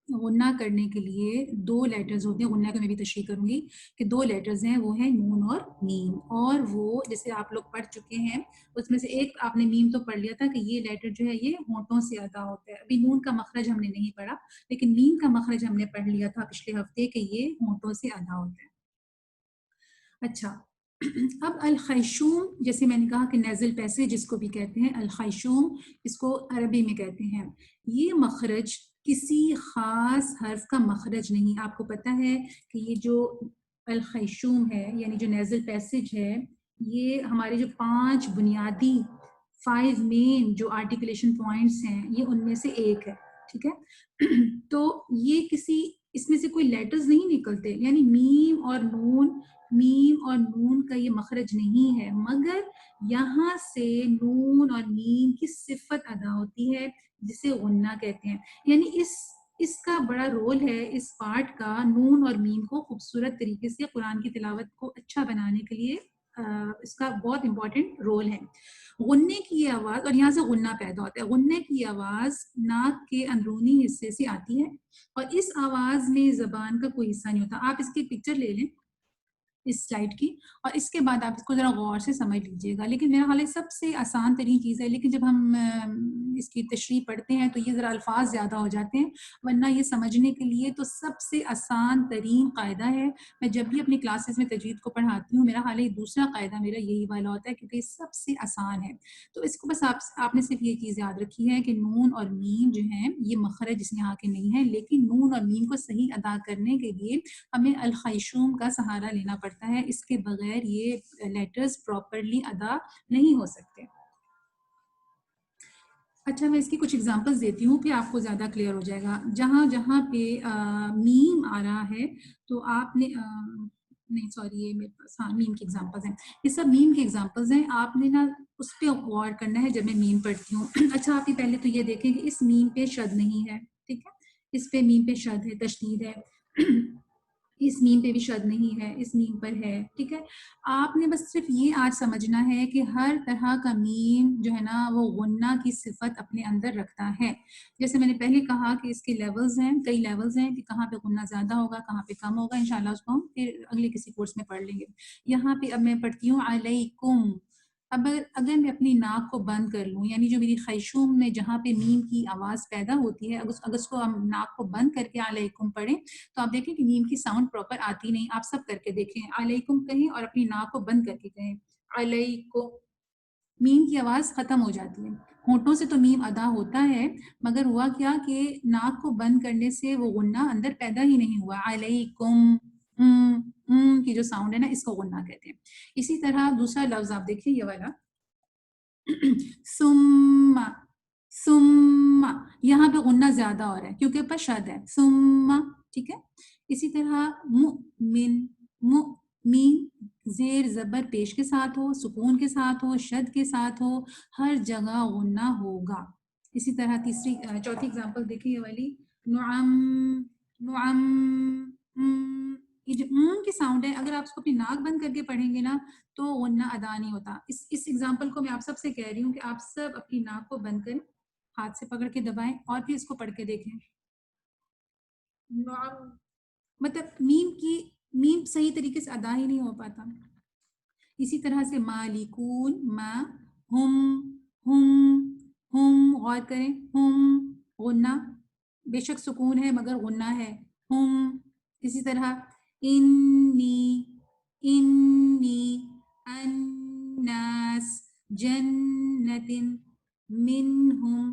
غنہ کرنے کے لیے 2 لیٹرز ہوتے ہیں. غنہ کو میں بھی تشریح کروں گی کہ 2 لیٹرز ہیں وہ ہیں نون اور میم. اور وہ جیسے آپ لوگ پڑھ چکے ہیں اس میں سے ایک آپ نے میم تو پڑھ لیا تھا کہ یہ لیٹر جو ہے یہ ہونٹوں سے ادا ہوتا ہے. ابھی نون کا مخرج ہم نے نہیں پڑھا لیکن میم کا مخرج ہم نے پڑھ لیا تھا پچھلے ہفتے کہ یہ ہونٹوں سے ادا ہوتا ہے. اچھا اب الخیشوم جیسے میں نے کہا کہ نیزل پیسیج جس کو بھی کہتے ہیں الخیشوم اس کو عربی میں کہتے ہیں. یہ مخرج کسی خاص حرف کا مخرج نہیں. آپ کو پتہ ہے کہ یہ جو الخیشوم ہے یعنی جو نیزل پیسیج ہے یہ ہمارے جو 5 بنیادی 5 مین جو آرٹیکولیشن پوائنٹس ہیں یہ ان میں سے ایک ہے. ٹھیک ہے تو یہ کسی اس میں سے کوئی لیٹرز نہیں نکلتے یعنی میم اور نون کا یہ مخرج نہیں ہے مگر یہاں سے نون اور میم کی صفت ادا ہوتی ہے جسے غنہ کہتے ہیں. یعنی اس کا بڑا رول ہے اس پارٹ کا نون اور میم کو خوبصورت طریقے سے قرآن کی تلاوت کو اچھا بنانے کے لیے اس کا بہت امپورٹنٹ رول ہے. غنے کی یہ آواز اور یہاں سے غنہ پیدا ہوتا ہے. غنے کی آواز ناک کے اندرونی حصے سے آتی ہے اور اس آواز میں زبان کا کوئی حصہ نہیں ہوتا. آپ اس کی پکچر لے لیں اس سلائڈ کی اور اس کے بعد آپ اس کو ذرا غور سے سمجھ لیجئے گا. لیکن میرا خیال ہے سب سے آسان ترین چیز ہے لیکن جب ہم اس کی تشریح پڑھتے ہیں تو یہ ذرا الفاظ زیادہ ہو جاتے ہیں ورنہ یہ سمجھنے کے لیے تو سب سے آسان ترین قاعدہ ہے. میں جب بھی اپنی کلاسز میں تجوید کو پڑھاتی ہوں میرا خیال ہے دوسرا قاعدہ میرا یہی والا ہوتا ہے کیونکہ یہ سب سے آسان ہے. تو اس کو بس آپ نے صرف یہ چیز یاد رکھی ہے کہ نون اور میم جو ہیں یہ مخرج اس یہاں کے نہیں ہیں لیکن نون اور میم کو صحیح ادا کرنے کے لیے ہمیں الخیشوم کا سہارا لینا پڑتا ہے. اس کے بغیر یہ لیٹرز پراپرلی ادا نہیں ہو سکتے. اچھا میں اس کی کچھ ایگزامپلز دیتی ہوں کہ آپ کو زیادہ کلیئر ہو جائے گا. جہاں پہ میم آ رہا ہے تو آپ نے نہیں سوری یہ میرے پاس میم کی ایگزامپلز ہیں. یہ سب میم کی ایگزامپلز ہیں. آپ نے نا اس پہ غور کرنا ہے جب میں میم پڑھتی ہوں. اچھا آپ پہلے تو یہ دیکھیں کہ اس میم پہ شد نہیں ہے. ٹھیک ہے اس پہ میم پہ شد ہے تشدید ہے. اس میم پہ بھی شد نہیں ہے اس میم پر ہے. ٹھیک ہے آپ نے بس صرف یہ آج سمجھنا ہے کہ ہر طرح کا میم جو ہے نا وہ غنہ کی صفت اپنے اندر رکھتا ہے. جیسے میں نے پہلے کہا کہ اس کے لیولز ہیں کئی لیولز ہیں کہ کہاں پہ غنہ زیادہ ہوگا کہاں پہ کم ہوگا. انشاءاللہ اس کو ہم پھر اگلے کسی کورس میں پڑھ لیں گے. یہاں پہ اب میں پڑھتی ہوں علیکم. اگر میں اپنی ناک کو بند کر لوں یعنی جو میری خیشوم میں جہاں پہ میم کی آواز پیدا ہوتی ہے اگر اس کو ہم ناک کو بند کر کے علیکم پڑھیں تو آپ دیکھیں کہ میم کی ساؤنڈ پراپر آتی نہیں. آپ سب کر کے دیکھیں علیکم کہیں اور اپنی ناک کو بند کر کے کہیں علیکم. میم کی آواز ختم ہو جاتی ہے. ہونٹوں سے تو میم ادا ہوتا ہے مگر ہوا کیا کہ ناک کو بند کرنے سے وہ غنہ اندر پیدا ہی نہیں ہوا. علیکم کی جو ساؤنڈ ہے نا اس کو غنہ کہتے ہیں. اسی طرح دوسرا لفظ آپ دیکھیں یہ والا ثم یہاں پہ غنہ زیادہ ہو رہا ہے کیونکہ اوپر شد ہے ثم. ٹھیک ہے اسی طرح مؤمن زیر زبر پیش کے ساتھ ہو سکون کے ساتھ ہو شد کے ساتھ ہو ہر جگہ غنہ ہوگا. اسی طرح چوتھی اگزامپل دیکھیں یہ والی نعم یہ جو کی ساؤنڈ ہے اگر آپ اس کو اپنی ناک بند کر کے پڑھیں گے نا تو غنہ ادا نہیں ہوتا. اس ایگزامپل کو میں آپ سب سے کہہ رہی ہوں کہ آپ سب اپنی ناک کو بند کریں ہاتھ سے پکڑ کے دبائیں اور پھر اس کو پڑھ کے دیکھیں. مطلب میم صحیح طریقے سے ادا ہی نہیں ہو پاتا. اسی طرح سے مالکون ہم غور کریں ہم غنہ بے شک سکون ہے مگر غنہ ہے ہم. اسی طرح انی الناس جنت منہم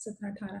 17, 18,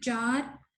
4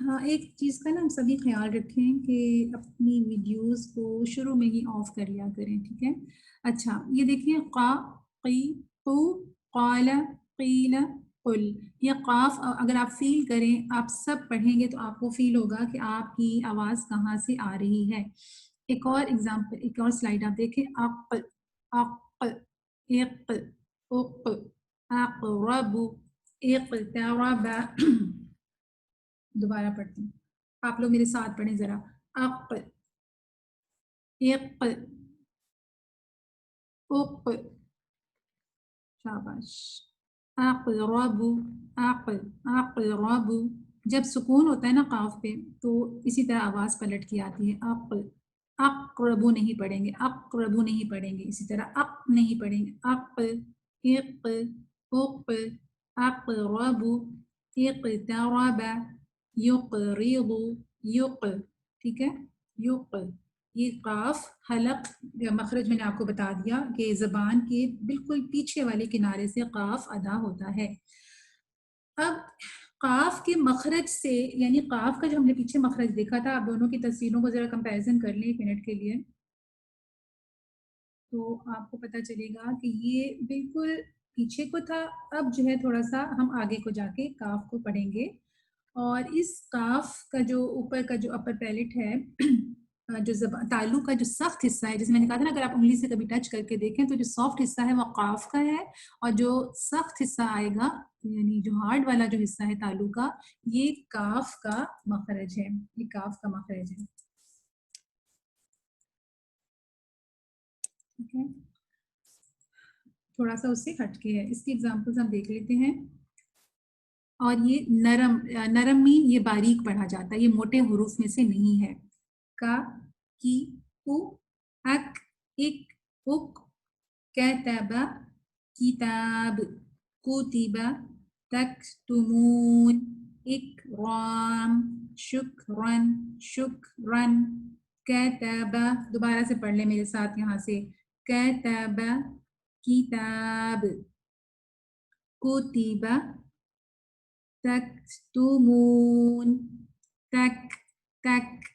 ہاں، ایک چیز کا نا ہم سبھی خیال رکھیں کہ اپنی ویڈیوز کو شروع میں ہی آف کر لیا کریں، ٹھیک ہے؟ اچھا، یہ دیکھیں قا، قی، قو، قال، قیل، قل، یہ قاف اگر آپ فیل کریں، آپ سب پڑھیں گے تو آپ کو فیل ہوگا کہ آپ کی آواز کہاں سے آ رہی ہے۔ ایک اور ایگزامپل، ایک اور سلائیڈ آپ دیکھیں، اق، اق، اق، اق، اقرب، اقترب۔ دوبارہ پڑھتی ہوں، آپ لوگ میرے ساتھ پڑھیں ذرا، اق، اق، اق، شاباش، اقرب، اقرب۔ جب سکون ہوتا ہے نا قاف پہ تو اسی طرح آواز پلٹ کی آتی ہے، اق، اقربو نہیں پڑھیں گے، اقربو نہیں پڑھیں گے، اسی طرح اق نہیں پڑھیں گے، اق، اق، اق، اقرب، اقترب، یقرض، یق، ٹھیک ہے، یق۔ یہ قاف حلق یا مخرج میں نے آپ کو بتا دیا کہ زبان کے بالکل پیچھے والے کنارے سے قاف ادا ہوتا ہے۔ اب قاف کے مخرج سے، یعنی قاف کا جو ہم نے پیچھے مخرج دیکھا تھا، آپ دونوں کی تصویروں کو ذرا کمپیریزن کر لیں ایک منٹ کے لیے، تو آپ کو پتہ چلے گا کہ یہ بالکل پیچھے کو تھا، اب جو ہے تھوڑا سا ہم آگے کو جا کے کاف کو پڑھیں گے، اور اس کاف کا جو اوپر کا جو اپر پیلٹ ہے، جو تالو کا جو سخت حصہ ہے، جیسے میں نے کہا تھا نا، اگر آپ انگلی سے کبھی ٹچ کر کے دیکھیں تو جو سافٹ حصہ ہے وہ قاف کا ہے، اور جو سخت حصہ آئے گا، یعنی جو ہارڈ والا جو حصہ ہے تالو کا، یہ کاف کا مخرج ہے، یہ کاف کا مخرج ہے، ٹھیک ہے؟ تھوڑا سا اس سے ہٹ کے ہے، اس کی ایگزامپلز ہم دیکھ لیتے ہیں۔ اور یہ نرم، نرم مین یہ باریک پڑھا جاتا ہے، یہ موٹے حروف میں سے نہیں ہے۔ کا، کی، کو، اک، اک، اک، کتب، کتاب، کتب، تکتمون، اکرام، شکرن، شکرن، کتب، دوبارہ سے پڑھ لیں میرے ساتھ یہاں سے، کتب، کتاب، کتب، تکتمون، تک، تک۔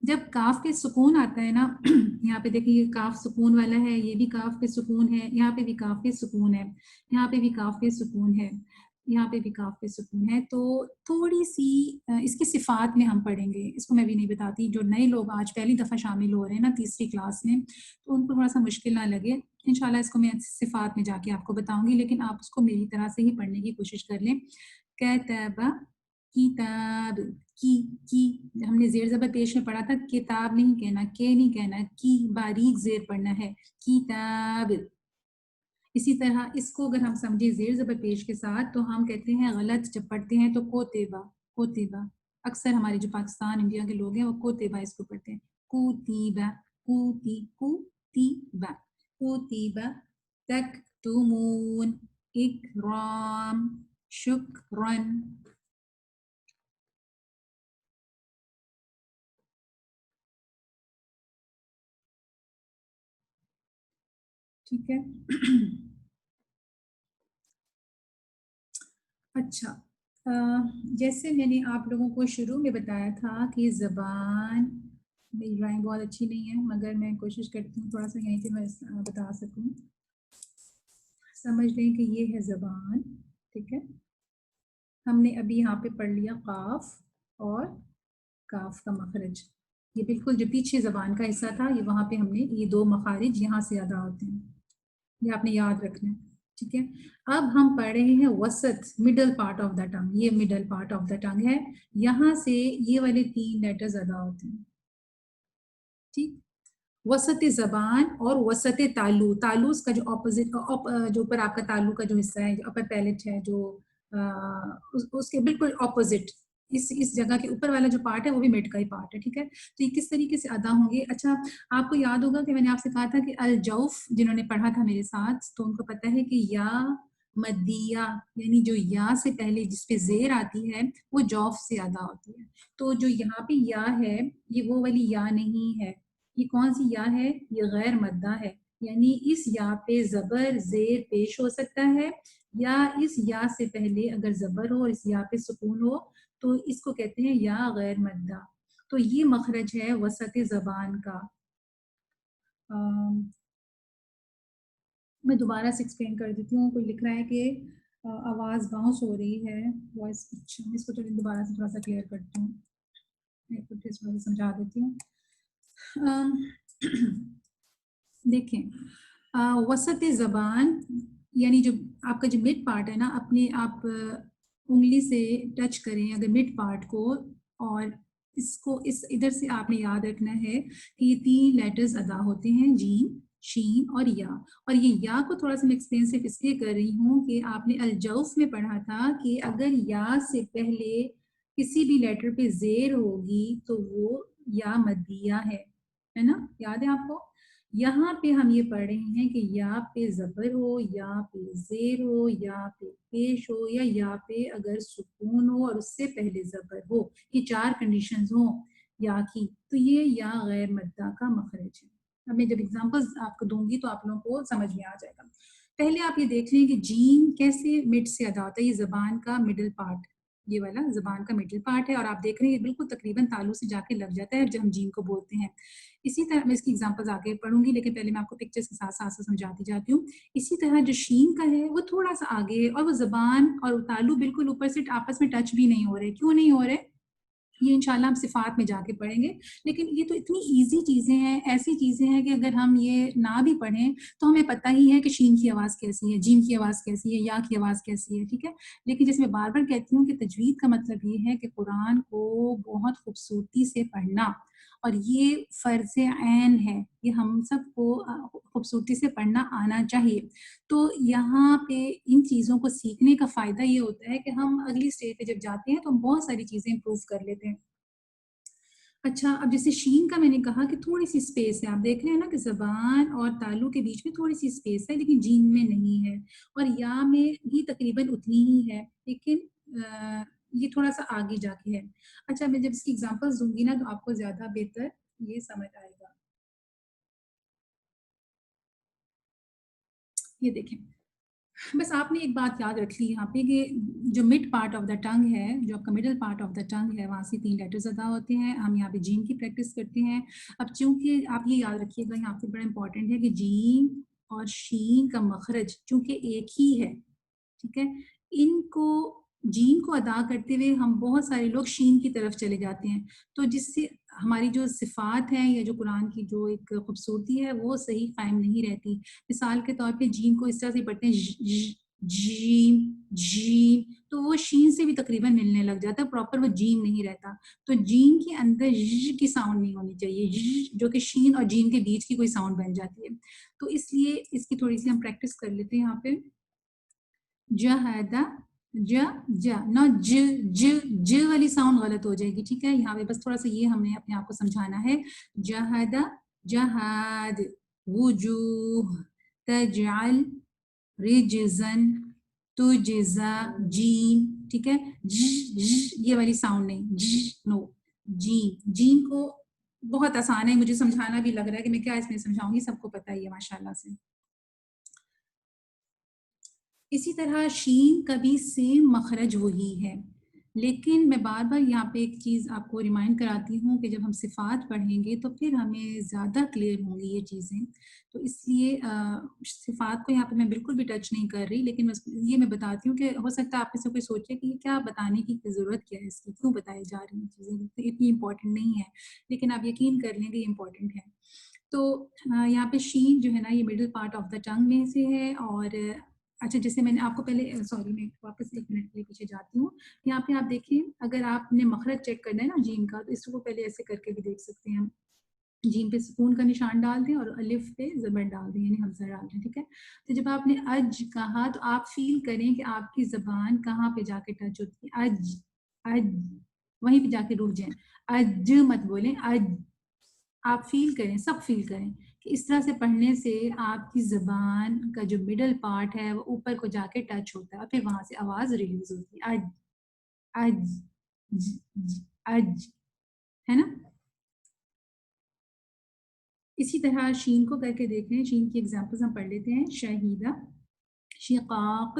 جب کاف پہ سکون آتا ہے نا، یہاں پہ دیکھیں یہ کاف سکون والا ہے، یہ بھی کاف پہ سکون ہے، یہاں پہ بھی کاف پہ سکون ہے، یہاں پہ بھی کاف پہ سکون ہے، یہاں پہ بھی کاف پہ سکون ہے، تو تھوڑی سی اس کی صفات میں ہم پڑھیں گے، اس کو میں بھی نہیں بتاتی، جو نئے لوگ آج پہلی دفعہ شامل ہو رہے ہیں نا تیسری کلاس میں، تو ان کو تھوڑا سا مشکل نہ لگے، انشاءاللہ اس کو میں صفات میں جا کے آپ کو بتاؤں گی، لیکن آپ اس کو میری طرح سے ہی پڑھنے کی کوشش کر لیں۔ کتب، کتاب، کی ہم نے زیر زبر پیش میں پڑھا تھا، کتاب نہیں کہنا، کے نہیں کہنا، کی باریک زیر پڑھنا ہے، کتاب۔ اسی طرح اس کو اگر ہم سمجھے زیر زبر پیش کے ساتھ تو ہم کہتے ہیں غلط جب پڑھتے ہیں تو کوتیبہ، کوتیبہ، اکثر ہمارے جو پاکستان انڈیا کے لوگ ہیں وہ کوتیبہ اس کو پڑھتے ہیں، کوتیبہ، کوتیبہ، کوتیبہ، تکتمون، اکرام، شکرن۔ ٹھیک ہے؟ اچھا، جیسے میں نے آپ لوگوں کو شروع میں بتایا تھا کہ زبان، میری ڈرائنگ بہت اچھی نہیں ہے مگر میں کوشش کرتی ہوں تھوڑا سا یہیں سے میں بتا سکوں، سمجھ لیں کہ یہ ہے زبان، ٹھیک ہے؟ ہم نے ابھی یہاں پہ پڑھ لیا قاف اور کاف کا مخرج، یہ بالکل جو پیچھے زبان کا حصہ تھا، یہ وہاں پہ ہم نے یہ دو مخارج یہاں سے ادا ہوتے ہیں، یہ آپ نے یاد رکھنا ہے، ٹھیک ہے؟ اب ہم پڑھ رہے ہیں وسط، مڈل پارٹ آف دا ٹنگ، یہ مڈل پارٹ آف دا ٹنگ ہے، یہاں سے یہ والے 3 لیٹرز ادا ہوتے ہیں، ٹھیک؟ وسط زبان اور وسط تالو، تالو اس کا جو اپوزٹ، جو اوپر آپ کا تالو کا جو حصہ ہے، جو اپر پیلٹ ہے، جو اس کے بالکل اپوزٹ، اس جگہ کے اوپر والا جو پارٹ ہے وہ بھی مڈ کا ہی پارٹ ہے، ٹھیک ہے؟ تو یہ کس طریقے سے ادا ہوں گے؟ اچھا، آپ کو یاد ہوگا کہ میں نے آپ سے کہا تھا کہ الجوف جنہوں نے پڑھا تھا میرے ساتھ تو ان کو پتہ ہے کہ یا مدیہ، یعنی جو یا سے پہلے جس پہ زیر آتی ہے وہ جوف سے ادا ہوتی ہے، تو جو یہاں پہ یا ہے یہ وہ والی یا نہیں ہے، یہ کون سی یا ہے؟ یہ غیر مدہ ہے، یعنی اس یا پہ زبر زیر پیش ہو سکتا ہے یا اس یا سے پہلے اگر زبر ہو اور اس یا پہ سکون ہو تو اس کو کہتے ہیں یا غیر مدہ. تو یہ مخرج ہے وسط زبان کا. میں دوبارہ سے ایکسپلین کر دیتی ہوں. کوئی لکھ رہا ہے کہ آواز باؤنس ہو رہی ہے وائس. اس کو دوبارہ سے تھوڑا سا کلیئر کرتی ہوں, سمجھا دیتی ہوں. دیکھیں وسط زبان یعنی جو آپ کا جو مڈ پارٹ ہے نا, اپنے آپ انگلی سے ٹچ کریں اگر مڈ پارٹ کو, اور اس کو اس ادھر سے آپ نے یاد رکھنا ہے کہ یہ 3 لیٹرز ادا ہوتے ہیں, جیم, شین اور یا. اور یہ یا کو تھوڑا سا میں ایکسپلین صرف اس لیے کر رہی ہوں کہ آپ نے الجوف میں پڑھا تھا کہ اگر یا سے پہلے کسی بھی لیٹر پہ زیر ہوگی تو وہ یا مدیہ ہے نا, یاد ہے آپ کو. یہاں پہ ہم یہ پڑھ رہے ہیں کہ یا پہ زبر ہو, یا پہ زیر ہو, یا پہ پیش ہو, یا پہ اگر سکون ہو اور اس سے پہلے زبر ہو. یہ 4 کنڈیشنز ہوں یا کی, تو یہ یا غیر مدہ کا مخرج ہے. اب میں جب ایگزامپلز آپ کو دوں گی تو آپ لوگوں کو سمجھ میں آ جائے گا. پہلے آپ یہ دیکھ لیں کہ جیم کیسے مڈ سے ادا ہوتا ہے. یہ زبان کا مڈل پارٹ, یہ والا زبان کا مڈل پارٹ ہے, اور آپ دیکھ رہے ہیں یہ بالکل تقریباً تالو سے جا کے لگ جاتا ہے جب ہم جیم کو بولتے ہیں. اسی طرح میں اس کی ایگزامپلز آگے پڑھوں گی, لیکن پہلے میں آپ کو پکچرز کے ساتھ ساتھ سمجھاتی جاتی ہوں. اسی طرح جو شین کا ہے وہ تھوڑا سا آگے ہے, اور وہ زبان اور تالو بالکل اوپر سے آپس میں ٹچ بھی نہیں ہو رہے. کیوں نہیں ہو رہے, یہ انشاءاللہ ہم صفات میں جا کے پڑھیں گے. لیکن یہ تو اتنی ایزی چیزیں ہیں, ایسی چیزیں ہیں کہ اگر ہم یہ نہ بھی پڑھیں تو ہمیں پتہ ہی ہے کہ شین کی آواز کیسی ہے, جیم کی آواز کیسی ہے, یا کی آواز کیسی ہے, ٹھیک ہے. لیکن جیسے میں بار بار کہتی ہوں کہ تجوید کا مطلب یہ ہے کہ قرآن کو بہت خوبصورتی سے پڑھنا, اور یہ فرض عین ہے, یہ ہم سب کو خوبصورتی سے پڑھنا آنا چاہیے. تو یہاں پہ ان چیزوں کو سیکھنے کا فائدہ یہ ہوتا ہے کہ ہم اگلی اسٹیج پہ جب جاتے ہیں تو ہم بہت ساری چیزیں امپروو کر لیتے ہیں. اچھا, اب جیسے شین کا میں نے کہا کہ تھوڑی سی اسپیس ہے, آپ دیکھ رہے ہیں نا کہ زبان اور تالو کے بیچ میں تھوڑی سی اسپیس ہے, لیکن جیم میں نہیں ہے, اور یا میں بھی تقریباً اتنی ہی ہے, لیکن یہ تھوڑا سا آگے جا کے ہے. اچھا, میں جب اس کی ایگزامپلس دوں گی نا تو آپ کو زیادہ بہتر یہ سمجھ آئے گا. یہ دیکھیں, بس آپ نے ایک بات یاد رکھ لی یہاں پہ کہ جو مڈ پارٹ آف دا ٹنگ ہے, جو آپ کا مڈل پارٹ آف دا ٹنگ ہے, وہاں سے 3 لیٹرز ادا ہوتے ہیں. ہم یہاں پہ جیم کی پریکٹس کرتے ہیں. اب چونکہ آپ یہ یاد رکھیے گا, یہاں پہ بڑا امپورٹنٹ ہے کہ جیم اور شین کا مخرج چونکہ ایک ہی ہے, ٹھیک ہے, ان کو جیم کو ادا کرتے ہوئے ہم بہت سارے لوگ شین کی طرف چلے جاتے ہیں, تو جس سے ہماری جو صفات ہیں یا جو قرآن کی جو ایک خوبصورتی ہے وہ صحیح قائم نہیں رہتی. مثال کے طور پہ جیم کو اس طرح سے پڑھتے ہیں جیم جیم, تو وہ شین سے بھی تقریباً ملنے لگ جاتا ہے, پراپر وہ جیم نہیں رہتا. تو جیم کے اندر کی ساؤنڈ نہیں ہونی چاہیے, جو کہ شین اور جیم کے بیچ کی کوئی ساؤنڈ بن جاتی ہے. تو اس لیے اس کی تھوڑی سی ہم پریکٹس کر لیتے ہیں. یہاں پہ جہدا نہ ج والی ساؤنڈ غلط ہو جائے گی, ٹھیک ہے. یہاں پہ بس تھوڑا سا یہ ہم نے اپنے آپ کو سمجھانا ہے. جہدا جہاد, وجوہ, تجعل, رجزن, تجزا, جیم, ٹھیک ہے. یہ والی ساؤنڈ نہیں, نو, جیم کو بہت آسان ہے, مجھے سمجھانا بھی لگ رہا ہے کہ میں کیا اس میں سمجھاؤں گی, سب کو پتہ ہی ہے ماشاءاللہ سے. اسی طرح شین کا بھی سیم مخرج وہی ہے, لیکن میں بار بار یہاں پہ ایک چیز آپ کو ریمائنڈ کراتی ہوں کہ جب ہم صفات پڑھیں گے تو پھر ہمیں زیادہ کلیئر ہوں گی یہ چیزیں. تو اس لیے صفات کو یہاں پہ میں بالکل بھی ٹچ نہیں کر رہی, لیکن یہ میں بتاتی ہوں کہ ہو سکتا ہے آپ میں سے کوئی سوچے کہ یہ کیا بتانے کی ضرورت کیا ہے, اس کی کیوں بتائی جا رہی ہیں چیزیں, اتنی امپورٹنٹ نہیں ہے, لیکن آپ یقین کر لیں کہ یہ امپورٹنٹ ہے. تو یہاں پہ شین جو ہے نا یہ مڈل پارٹ آف دا ٹنگ میں سے ہے. اور اچھا, جیسے میں نے آپ کو پہلے سوری میں واپس 1 منٹ کے لیے پیچھے جاتی ہوں. یہاں پہ آپ دیکھیں, اگر آپ نے مخرج چیک کرنا ہے نا جیم کا, تو اس کو پہلے ایسے کر کے بھی دیکھ سکتے ہیں. جیم پہ سکون کا نشان ڈال دیں اور الف پہ زبر ڈال دیں, یعنی حمزہ ڈال دیں, ٹھیک ہے. تو جب آپ نے اج کہا تو آپ فیل کریں کہ آپ کی زبان کہاں پہ جا کے ٹچ ہوتی ہے, اج اج, وہیں پہ جا کے رک جائیں, اج مت بولیں, اج. آپ فیل کریں, سب فیل کریں کہ اس طرح سے پڑھنے سے آپ کی زبان کا جو مڈل پارٹ ہے وہ اوپر کو جا کے ٹچ ہوتا ہے, اور پھر وہاں سے آواز ریلیز ہوتی ہے, اج اج اج, ہے نا. اسی طرح شین کو کر کے دیکھیں, شین کی ایگزامپلز ہم پڑھ لیتے ہیں. شہیدہ, شقاق,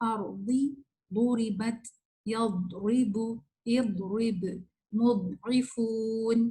أرض ضربت يضرب يضرب مضعفون।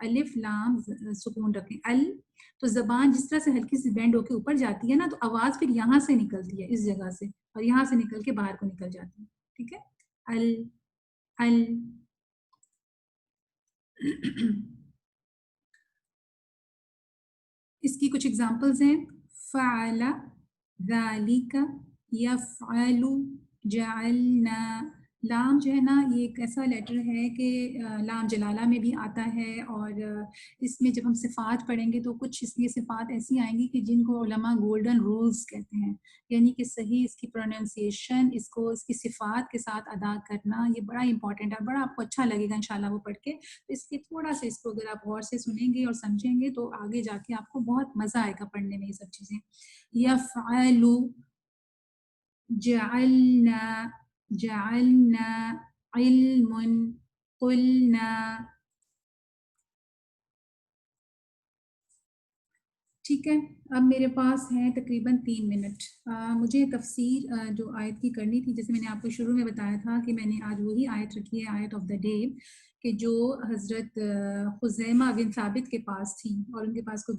الف لام سکون رکھیں ال، تو زبان جس طرح سے ہلکی سی بینڈ ہو کے اوپر جاتی ہے نا، تو آواز پھر یہاں سے نکلتی ہے اس جگہ سے، اور یہاں سے نکل کے باہر کو نکل جاتی ہے. ٹھیک ہے، ال ال. اس کی کچھ ایگزامپلز ہیں، فعل، ذالک، یفعل، جعلنا. لام جو ہے نا یہ ایک ایسا لیٹر ہے کہ لام جلالہ میں بھی آتا ہے، اور اس میں جب ہم صفات پڑھیں گے تو کچھ اس لیے صفات ایسی آئیں گی کہ جن کو علماء گولڈن رولز کہتے ہیں، یعنی کہ صحیح اس کی پروننسیشن، اس کو اس کی صفات کے ساتھ ادا کرنا، یہ بڑا امپورٹنٹ ہے، بڑا آپ کو اچھا لگے گا انشاءاللہ وہ پڑھ کے. تو اس کے تھوڑا سا اس کو اگر آپ غور سے سنیں گے اور سمجھیں گے تو آگے جا کے آپ کو بہت مزہ آئے گا پڑھنے میں یہ سب چیزیں. یفعل، جعلنا، جعلنا، علم، قلنا. ٹھیک ہے، اب میرے پاس ہیں تقریباً 3 منٹ. مجھے تفسیر جو آیت کی کرنی تھی، جیسے میں نے آپ کو شروع میں بتایا تھا کہ میں نے آج وہی آیت رکھی ہے، آیت آف دا ڈے، کہ جو حضرت خزیمہ بن ثابت کے پاس تھی، اور ان کے پاس کوئی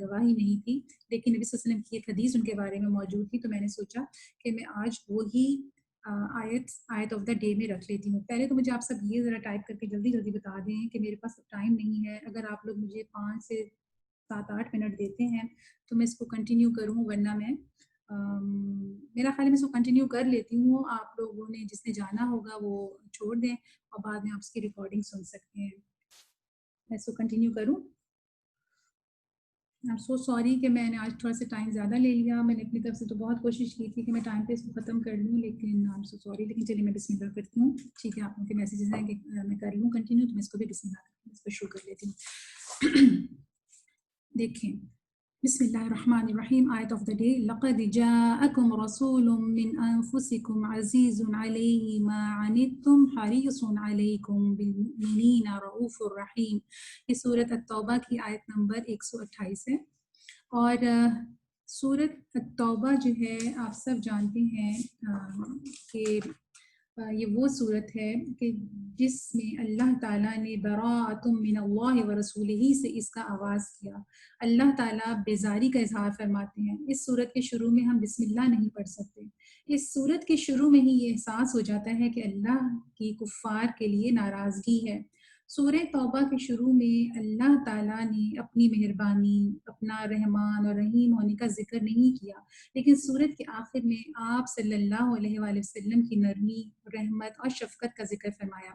گواہی نہیں تھی، لیکن نبی صلی اللہ علیہ وسلم کی ایک حدیث ان کے بارے میں موجود تھی، تو میں نے سوچا کہ میں آج وہی آیت آف دا ڈے میں رکھ لیتی ہوں. پہلے تو مجھے آپ سب یہ ذرا ٹائپ کر کے جلدی جلدی بتا دیں کہ میرے پاس اب ٹائم نہیں ہے. اگر آپ لوگ مجھے 5 سے 7-8 منٹ دیتے ہیں تو میں اس کو کنٹینیو کروں، ورنہ میں میرا خیال ہے میں اس کو کنٹینیو کر لیتی ہوں. آپ لوگوں نے جس نے جانا ہوگا وہ چھوڑ دیں، اور بعد میں آپ اس کی ریکارڈنگ سن سکتے ہیں. میں اس کو کنٹینیو کروں. آئی ایم سو سوری کہ میں نے آج تھوڑا سا ٹائم زیادہ لے لیا. میں نے اپنی طرف سے تو بہت کوشش کی تھی کہ میں ٹائم پہ اس کو ختم کر لوں، لیکن آئی ایم سو سوری. لیکن چلیے میں بسم اللہ کرتی ہوں. ٹھیک ہے، آپ لوگوں کے میسیجز ہیں کہ میں کر لوں کنٹینیو، تو میں اس کو بھی بسم اللہ اس کو شروع کر لیتی ہوں. دیکھیں، بسم اللہ الرحمن الرحیم. آیت آف دا ڈے، لقد جاءکم رسول من انفسکم عزیز علیہ ما عنتم حریص علیکم بالمؤمنین رؤوف الرحیم. یہ سورۃ التوبہ کی آیت نمبر 128 ہے. اور سورۃ التوبہ جو ہے آپ سب جانتے ہیں کہ یہ وہ صورت ہے کہ جس میں اللہ تعالیٰ نے براءۃ من اللہ ورسولہ سے اس کا آغاز کیا. اللہ تعالیٰ بیزاری کا اظہار فرماتے ہیں. اس صورت کے شروع میں ہم بسم اللہ نہیں پڑھ سکتے. اس صورت کے شروع میں ہی یہ احساس ہو جاتا ہے کہ اللہ کی کفار کے لیے ناراضگی ہے. سورہ توبہ کے شروع میں اللہ تعالیٰ نے اپنی مہربانی، اپنا رحمان اور رحیم ہونے کا ذکر نہیں کیا، لیکن سورت کے آخر میں آپ صلی اللہ علیہ وآلہ وسلم کی نرمی، رحمت اور شفقت کا ذکر فرمایا.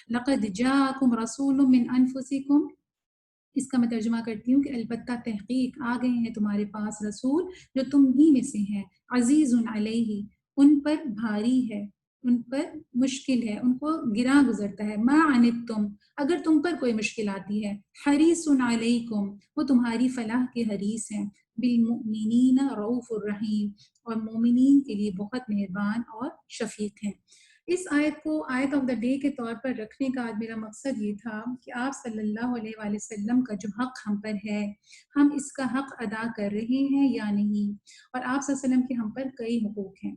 لقد جاءکم رسول من انفسکم، اس کا میں ترجمہ کرتی ہوں کہ البتہ تحقیق آ گئے ہیں تمہارے پاس رسول جو تم ہی میں سے ہیں. عزیز علیہ، ان پر بھاری ہے، ان پر مشکل ہے، ان کو گراں گزرتا ہے. ما عنتم، اگر تم پر کوئی مشکل آتی ہے. حریص علیکم، وہ تمہاری فلاح کے حریص ہیں. بالمؤمنین رؤوف الرحیم، اور مومنین کے لیے بہت مہربان اور شفیق ہیں. اس آیت کو آیت آف دا ڈے کے طور پر رکھنے کا آج میرا مقصد یہ تھا کہ آپ صلی اللہ علیہ وآلہ وسلم کا جو حق ہم پر ہے، ہم اس کا حق ادا کر رہے ہیں یا نہیں. اور آپ صلی اللہ علیہ وسلم کے ہم پر کئی حقوق ہیں.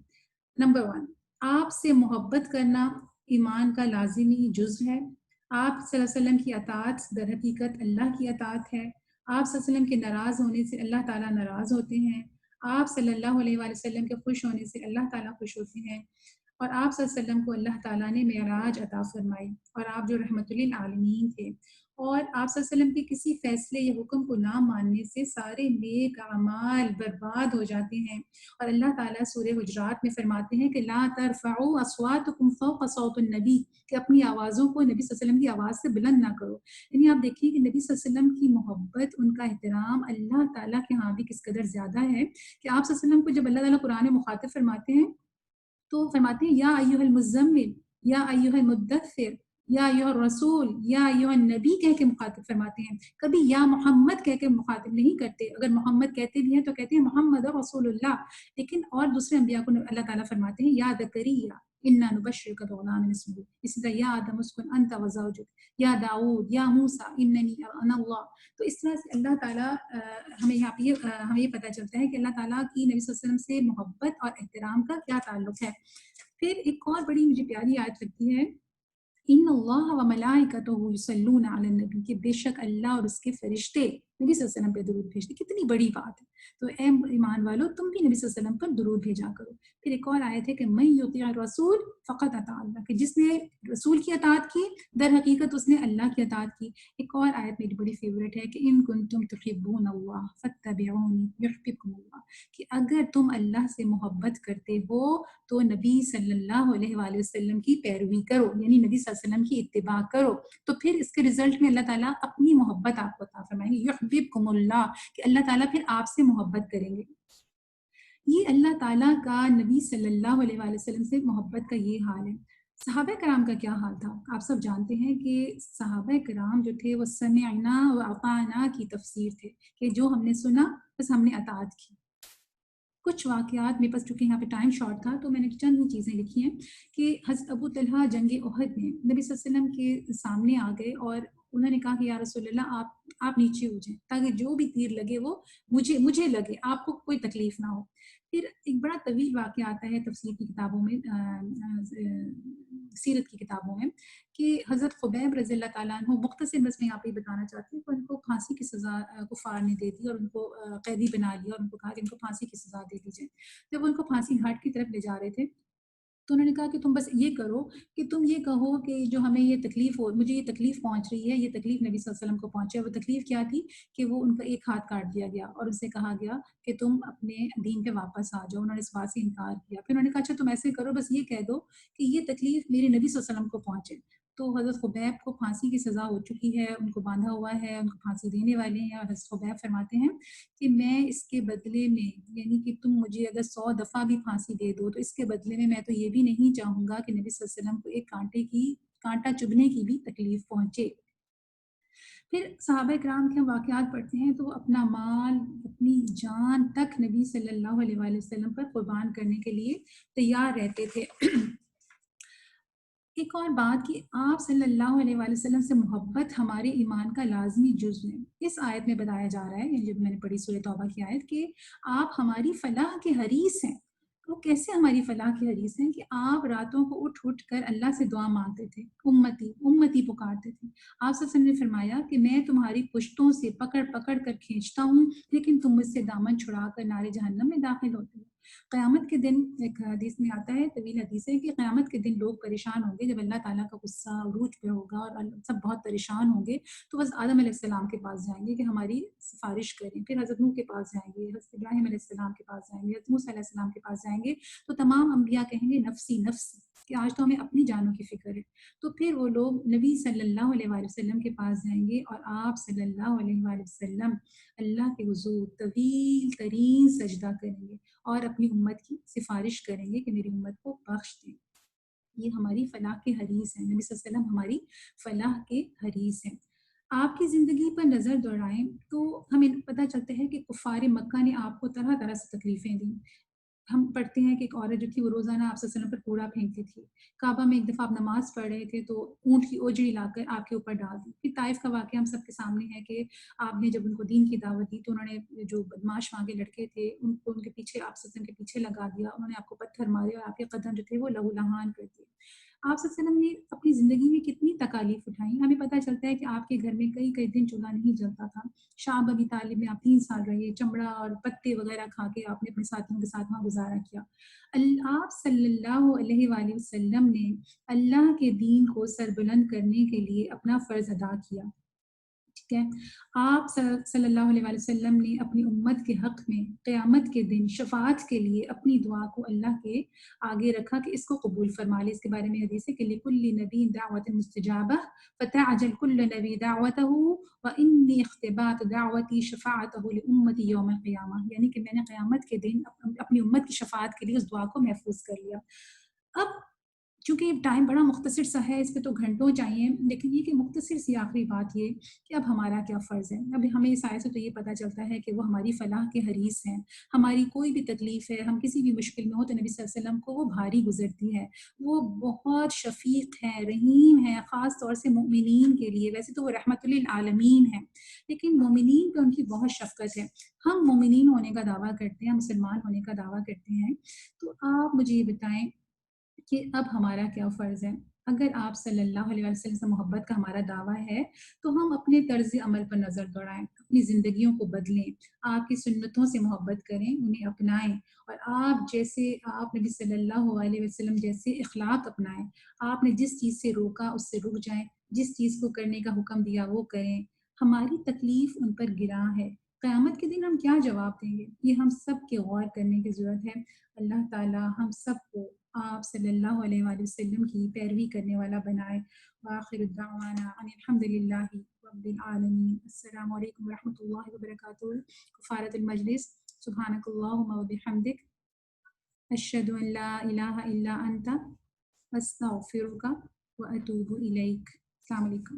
نمبر 1، آپ سے محبت کرنا ایمان کا لازمی جزو ہے. آپ صلی اللہ علیہ وسلم کی اطاعت در حقیقت اللہ کی اطاعت ہے. آپ صلی اللہ علیہ وسلم کے ناراض ہونے سے اللہ تعالیٰ ناراض ہوتے ہیں. آپ صلی اللہ علیہ وآلہ وسلم کے خوش ہونے سے اللہ تعالیٰ خوش ہوتے ہیں. اور آپ صلی اللہ علیہ وسلم کو اللہ تعالیٰ نے معراج عطا فرمائی، اور آپ جو رحمت للعالمین تھے. اور آپ صلی اللہ علیہ وسلم کے کسی فیصلے یا حکم کو نہ ماننے سے سارے نیک اعمال برباد ہو جاتے ہیں. اور اللہ تعالیٰ سورہ حجرات میں فرماتے ہیں کہ لا ترفعوا اصواتکم فوق صوت النبی، کہ اپنی آوازوں کو نبی صلی اللہ علیہ وسلم کی آواز سے بلند نہ کرو. یعنی آپ دیکھیے کہ نبی صلی اللہ علیہ وسلم کی محبت، ان کا احترام اللہ تعالیٰ کے ہاں بھی کس قدر زیادہ ہے کہ آپ صلی اللہ علیہ وسلم کو جب اللہ تعالیٰ قرآن میں مخاطب فرماتے ہیں تو فرماتے ہیں یا ایھا المزمل، یا ایھا المدثر، یا ایھا الرسول، یا ایھا النبی کہہ کے مخاطب فرماتے ہیں. کبھی یا محمد کہہ کے مخاطب نہیں کرتے. اگر محمد کہتے بھی ہیں تو کہتے ہیں محمد رسول اللہ. لیکن اور دوسرے انبیاء کو اللہ تعالیٰ فرماتے ہیں یا زکریا انا نبشرک بغلام اسمہ، اسی طرح یا آدم اسکن انت وزوجک، یا داؤد، یا موسیٰ اننی انا اللہ. تو اس طرح سے اللہ تعالیٰ ہمیں یہاں پہ ہمیں یہ پتہ چلتا ہے کہ اللہ تعالیٰ کی نبی صلی اللہ علیہ وسلم سے محبت اور احترام کا کیا تعلق ہے. پھر ایک اور بڑی مجھے پیاری آیت لگتی ہے، ان اللہ و ملائکتہ یصلون علی النبی، کہ بے شک اللہ اور اس کے فرشتے نبی صلی اللہ علیہ وسلم پہ درود بھیجتے. کتنی بڑی بات ہے. تو اے ایمان والو تم بھی نبی صلی اللہ علیہ وسلم پر درود بھیجا کرو. پھر ایک اور آیت ہے کہ من یطیع الرسول فقط اطاع اللہ، کہ جس نے رسول کی اطاعت کی در حقیقت اس نے اللہ کی اطاعت کی. ایک اور آیت میری بڑی فیوریٹ ہے کہ ان کنتم تحبون اللہ فاتبعونی یحببکم اللہ، کہ اگر تم اللہ سے محبت کرتے ہو تو نبی صلی اللہ علیہ وآلہ وسلم کی پیروی کرو، یعنی نبی صلی اللہ علیہ وسلم کی اتباع کرو. تو پھر اس کے رزلٹ میں اللہ تعالیٰ اپنی محبت آپ کو عطا فرمائیں گے. یحببکم اللہ، کہ اللہ تعالیٰ پھر آپ سے محبت کریں گے. یہ اللہ تعالیٰ کا نبی صلی اللہ علیہ وآلہ وسلم سے محبت کا یہ حال ہے. صحابہ کرام کا کیا حال تھا؟ آپ سب جانتے ہیں کہ صحابہ کرام جو تھے وہ سمعنا و اطعنا کی تفسیر تھے، کہ جو ہم نے سنا بس ہم نے اطاعت کی. کچھ واقعات میرے پاس، چونکہ یہاں پہ ٹائم شارٹ تھا تو میں نے چند ہی چیزیں لکھی ہیں کہ حضرت ابو طلحہ جنگ احد میں نبی صلی اللہ علیہ وسلم کے سامنے آ گئے اور انہوں نے کہا کہ یا رسول اللہ آپ نیچے ہو جائیں تاکہ جو بھی تیر لگے وہ مجھے لگے، آپ کو کوئی تکلیف نہ ہو. پھر ایک بڑا طویل واقعہ آتا ہے تفسیر کی کتابوں میں، سیرت کی کتابوں میں، کہ حضرت خبیب رضی اللہ تعالیٰ عنہ، مختصر بس میں یہاں پہ بتانا چاہتی ہوں کہ ان کو پھانسی کی سزا کفار نے دے دی اور ان کو قیدی بنا لیا اور ان کو کہا کہ ان کو پھانسی کی سزا دے دی جائے. جب ان کو پھانسی گھاٹ کی طرف لے جا رہے تھے تو انہوں نے کہا کہ تم بس یہ کرو کہ تم یہ کہو کہ جو ہمیں یہ تکلیف مجھے یہ تکلیف پہنچ رہی ہے، یہ تکلیف نبی صلی اللہ علیہ وسلم کو پہنچے. وہ تکلیف کیا تھی کہ وہ ان کا ایک ہاتھ کاٹ دیا گیا اور ان سے کہا گیا کہ تم اپنے دین پہ واپس آ جاؤ. انہوں نے اس بات سے انکار کیا. پھر انہوں نے کہا اچھا تم ایسے کرو، بس یہ کہہ دو کہ یہ تکلیف میرے نبی صلی اللہ علیہ وسلم کو پہنچے. تو حضرت خبیب کو پھانسی کی سزا ہو چکی ہے، ان کو باندھا ہوا ہے، ان کو پھانسی دینے والے ہیں. اور حضرت خبیب فرماتے ہیں کہ میں اس کے بدلے میں، یعنی کہ تم مجھے اگر 100 دفعہ بھی پھانسی دے دو تو اس کے بدلے میں تو یہ بھی نہیں چاہوں گا کہ نبی صلی اللہ علیہ وسلم کو ایک کانٹا چبھنے کی بھی تکلیف پہنچے. پھر صحابہ کرام کے ہم واقعات پڑھتے ہیں تو اپنا مال، اپنی جان تک نبی صلی اللہ علیہ وآلہ وسلم پر قربان کرنے کے لیے تیار رہتے تھے. ایک اور بات کہ آپ صلی اللہ علیہ وآلہ وسلم سے محبت ہمارے ایمان کا لازمی جزو ہے. اس آیت میں بتایا جا رہا ہے، یعنی جب میں نے پڑھی سورہ توبہ کی آیت، کہ آپ ہماری فلاح کے حریص ہیں. وہ کیسے ہماری فلاح کے حریص ہیں؟ کہ آپ راتوں کو اٹھ کر اللہ سے دعا مانگتے تھے، امتی امتی پکارتے تھے. آپ صلی اللہ علیہ وسلم نے فرمایا کہ میں تمہاری پشتوں سے پکڑ کر کھینچتا ہوں لیکن تم مجھ سے دامن چھڑا کر نار جہنم میں داخل ہوتے ہو. قیامت کے دن ایک حدیث میں آتا ہے، طویل حدیث ہے، کہ قیامت کے دن لوگ پریشان ہوں گے جب اللہ تعالیٰ کا غصہ عروج پہ ہوگا اور سب بہت پریشان ہوں گے. تو بس آدم علیہ السلام کے پاس جائیں گے کہ ہماری سفارش کریں. پھر حضرت نوح کے پاس جائیں گے، حضرت ابراہیم علیہ السلام کے پاس جائیں گے، حضرت موسیٰ علیہ السلام کے پاس جائیں گے. تو تمام انبیاء کہیں گے نفسی نفسی، کہ آج تو ہمیں اپنی جانوں کی فکر ہے. تو پھر وہ لوگ نبی صلی اللہ علیہ وآلہ وسلم کے پاس جائیں گے اور آپ صلی اللہ علیہ وآلہ وسلم اللہ کے حضور طویل ترین سجدہ کریں گے اور اپنی امت کی سفارش کریں گے کہ میری امت کو بخش دیں. یہ ہماری فلاح کے حریص ہیں، نبی صلی اللہ علیہ وسلم ہماری فلاح کے حریص ہیں. آپ کی زندگی پر نظر دوڑائیں تو ہمیں پتہ چلتا ہے کہ کفار مکہ نے آپ کو طرح طرح سے تکلیفیں دیں. ہم پڑھتے ہیں کہ ایک عورت جو تھی وہ روزانہ آپ صلی اللہ علیہ وسلم پر کوڑا پھینکتی تھی. کعبہ میں ایک دفعہ آپ نماز پڑھ رہے تھے تو اونٹ کی اوجڑی لا کر آپ کے اوپر ڈال دی. پھر طائف کا واقعہ ہم سب کے سامنے ہے کہ آپ نے جب ان کو دین کی دعوت دی تو انہوں نے جو بدماش وہاں کے لڑکے تھے ان کو ان کے پیچھے آپ صلی اللہ علیہ وسلم کے پیچھے لگا دیا. انہوں نے آپ کو پتھر مارے اور آپ کے قدم جو تھے وہ لہو لہان کر دیے. آپ صلی اللہ علیہ وسلم نے اپنی زندگی میں کتنی تکالیف اٹھائیں. ہمیں پتہ چلتا ہے کہ آپ کے گھر میں کئی دن چولہا نہیں جلتا تھا. شام ابی طالب میں آپ 3 سال رہے، چمڑا اور پتے وغیرہ کھا کے آپ نے اپنے ساتھیوں کے ساتھ وہاں گزارا کیا. آپ صلی اللہ علیہ وآلہ وسلم نے اللہ کے دین کو سربلند کرنے کے لیے اپنا فرض ادا کیا. ٹھیک ہے، آپ صلی اللہ علیہ وآلہ وسلم نے اپنی امت کے حق میں قیامت کے دن شفاعت کے لیے اپنی دعا کو اللہ کے آگے رکھا کہ اس کو قبول فرما لے. اس کے بارے میں حدیث ہے کہ لِكُلِّ نَبِيٍّ دَعْوَةٌ مُسْتَجَابَةٌ فَتَعْجَلْ كُلُّ نَبِيٍّ دَعْوَتَهُ وَإِنِّي اخْتَبَأْتُ دَعْوَتِي شَفَاعَتَهُ لِأُمَّتِي يَوْمَ الْقِيَامَةِ، یعنی کہ میں نے قیامت کے دن اپنی امت کی شفاعت کے لیے اس دعا کو محفوظ کر لیا. اب چونکہ ٹائم بڑا مختصر سا ہے، اس پہ تو گھنٹوں چاہیے، لیکن یہ کہ مختصر سی آخری بات یہ کہ اب ہمارا کیا فرض ہے. اب ہمیں اس آیت سے تو یہ پتہ چلتا ہے کہ وہ ہماری فلاح کے حریص ہیں. ہماری کوئی بھی تکلیف ہے، ہم کسی بھی مشکل میں ہو تو نبی صلی اللہ علیہ وسلم کو وہ بھاری گزرتی ہے. وہ بہت شفیق ہیں، رحیم ہیں، خاص طور سے مومنین کے لیے. ویسے تو وہ رحمت للعالمین ہیں لیکن مومنین پہ ان کی بہت شفقت ہے. ہم مومنین ہونے کا دعویٰ کرتے ہیں، مسلمان ہونے کا دعویٰ کرتے ہیں. تو آپ مجھے یہ بتائیں کہ اب ہمارا کیا فرض ہے. اگر آپ صلی اللہ علیہ وسلم سے محبت کا ہمارا دعویٰ ہے تو ہم اپنے طرز عمل پر نظر دوڑائیں، اپنی زندگیوں کو بدلیں، آپ کی سنتوں سے محبت کریں، انہیں اپنائیں، اور آپ جیسے آپ نبی صلی اللہ علیہ وسلم جیسے اخلاق اپنائیں۔ آپ نے جس چیز سے روکا اس سے رک جائیں، جس چیز کو کرنے کا حکم دیا وہ کریں۔ ہماری تکلیف ان پر گراں ہے، قیامت کے دن ہم کیا جواب دیں گے؟ یہ ہم سب کے غور کرنے کی ضرورت ہے۔ اللہ تعالی ہم سب کو آپ صلی اللہ علیہ وآلہ وسلم کی پیروی کرنے والا بنائے۔ وآخر الدعوانا ان الحمد للہ رب العالمین۔ السلام علیکم ورحمۃ اللہ وبرکاتہ۔ کفارۃ المجلس: سبحانک اللہم وبحمدک، اشہد ان لا الہ الا انت، استغفرک واتوب الیک۔ السلام علیکم۔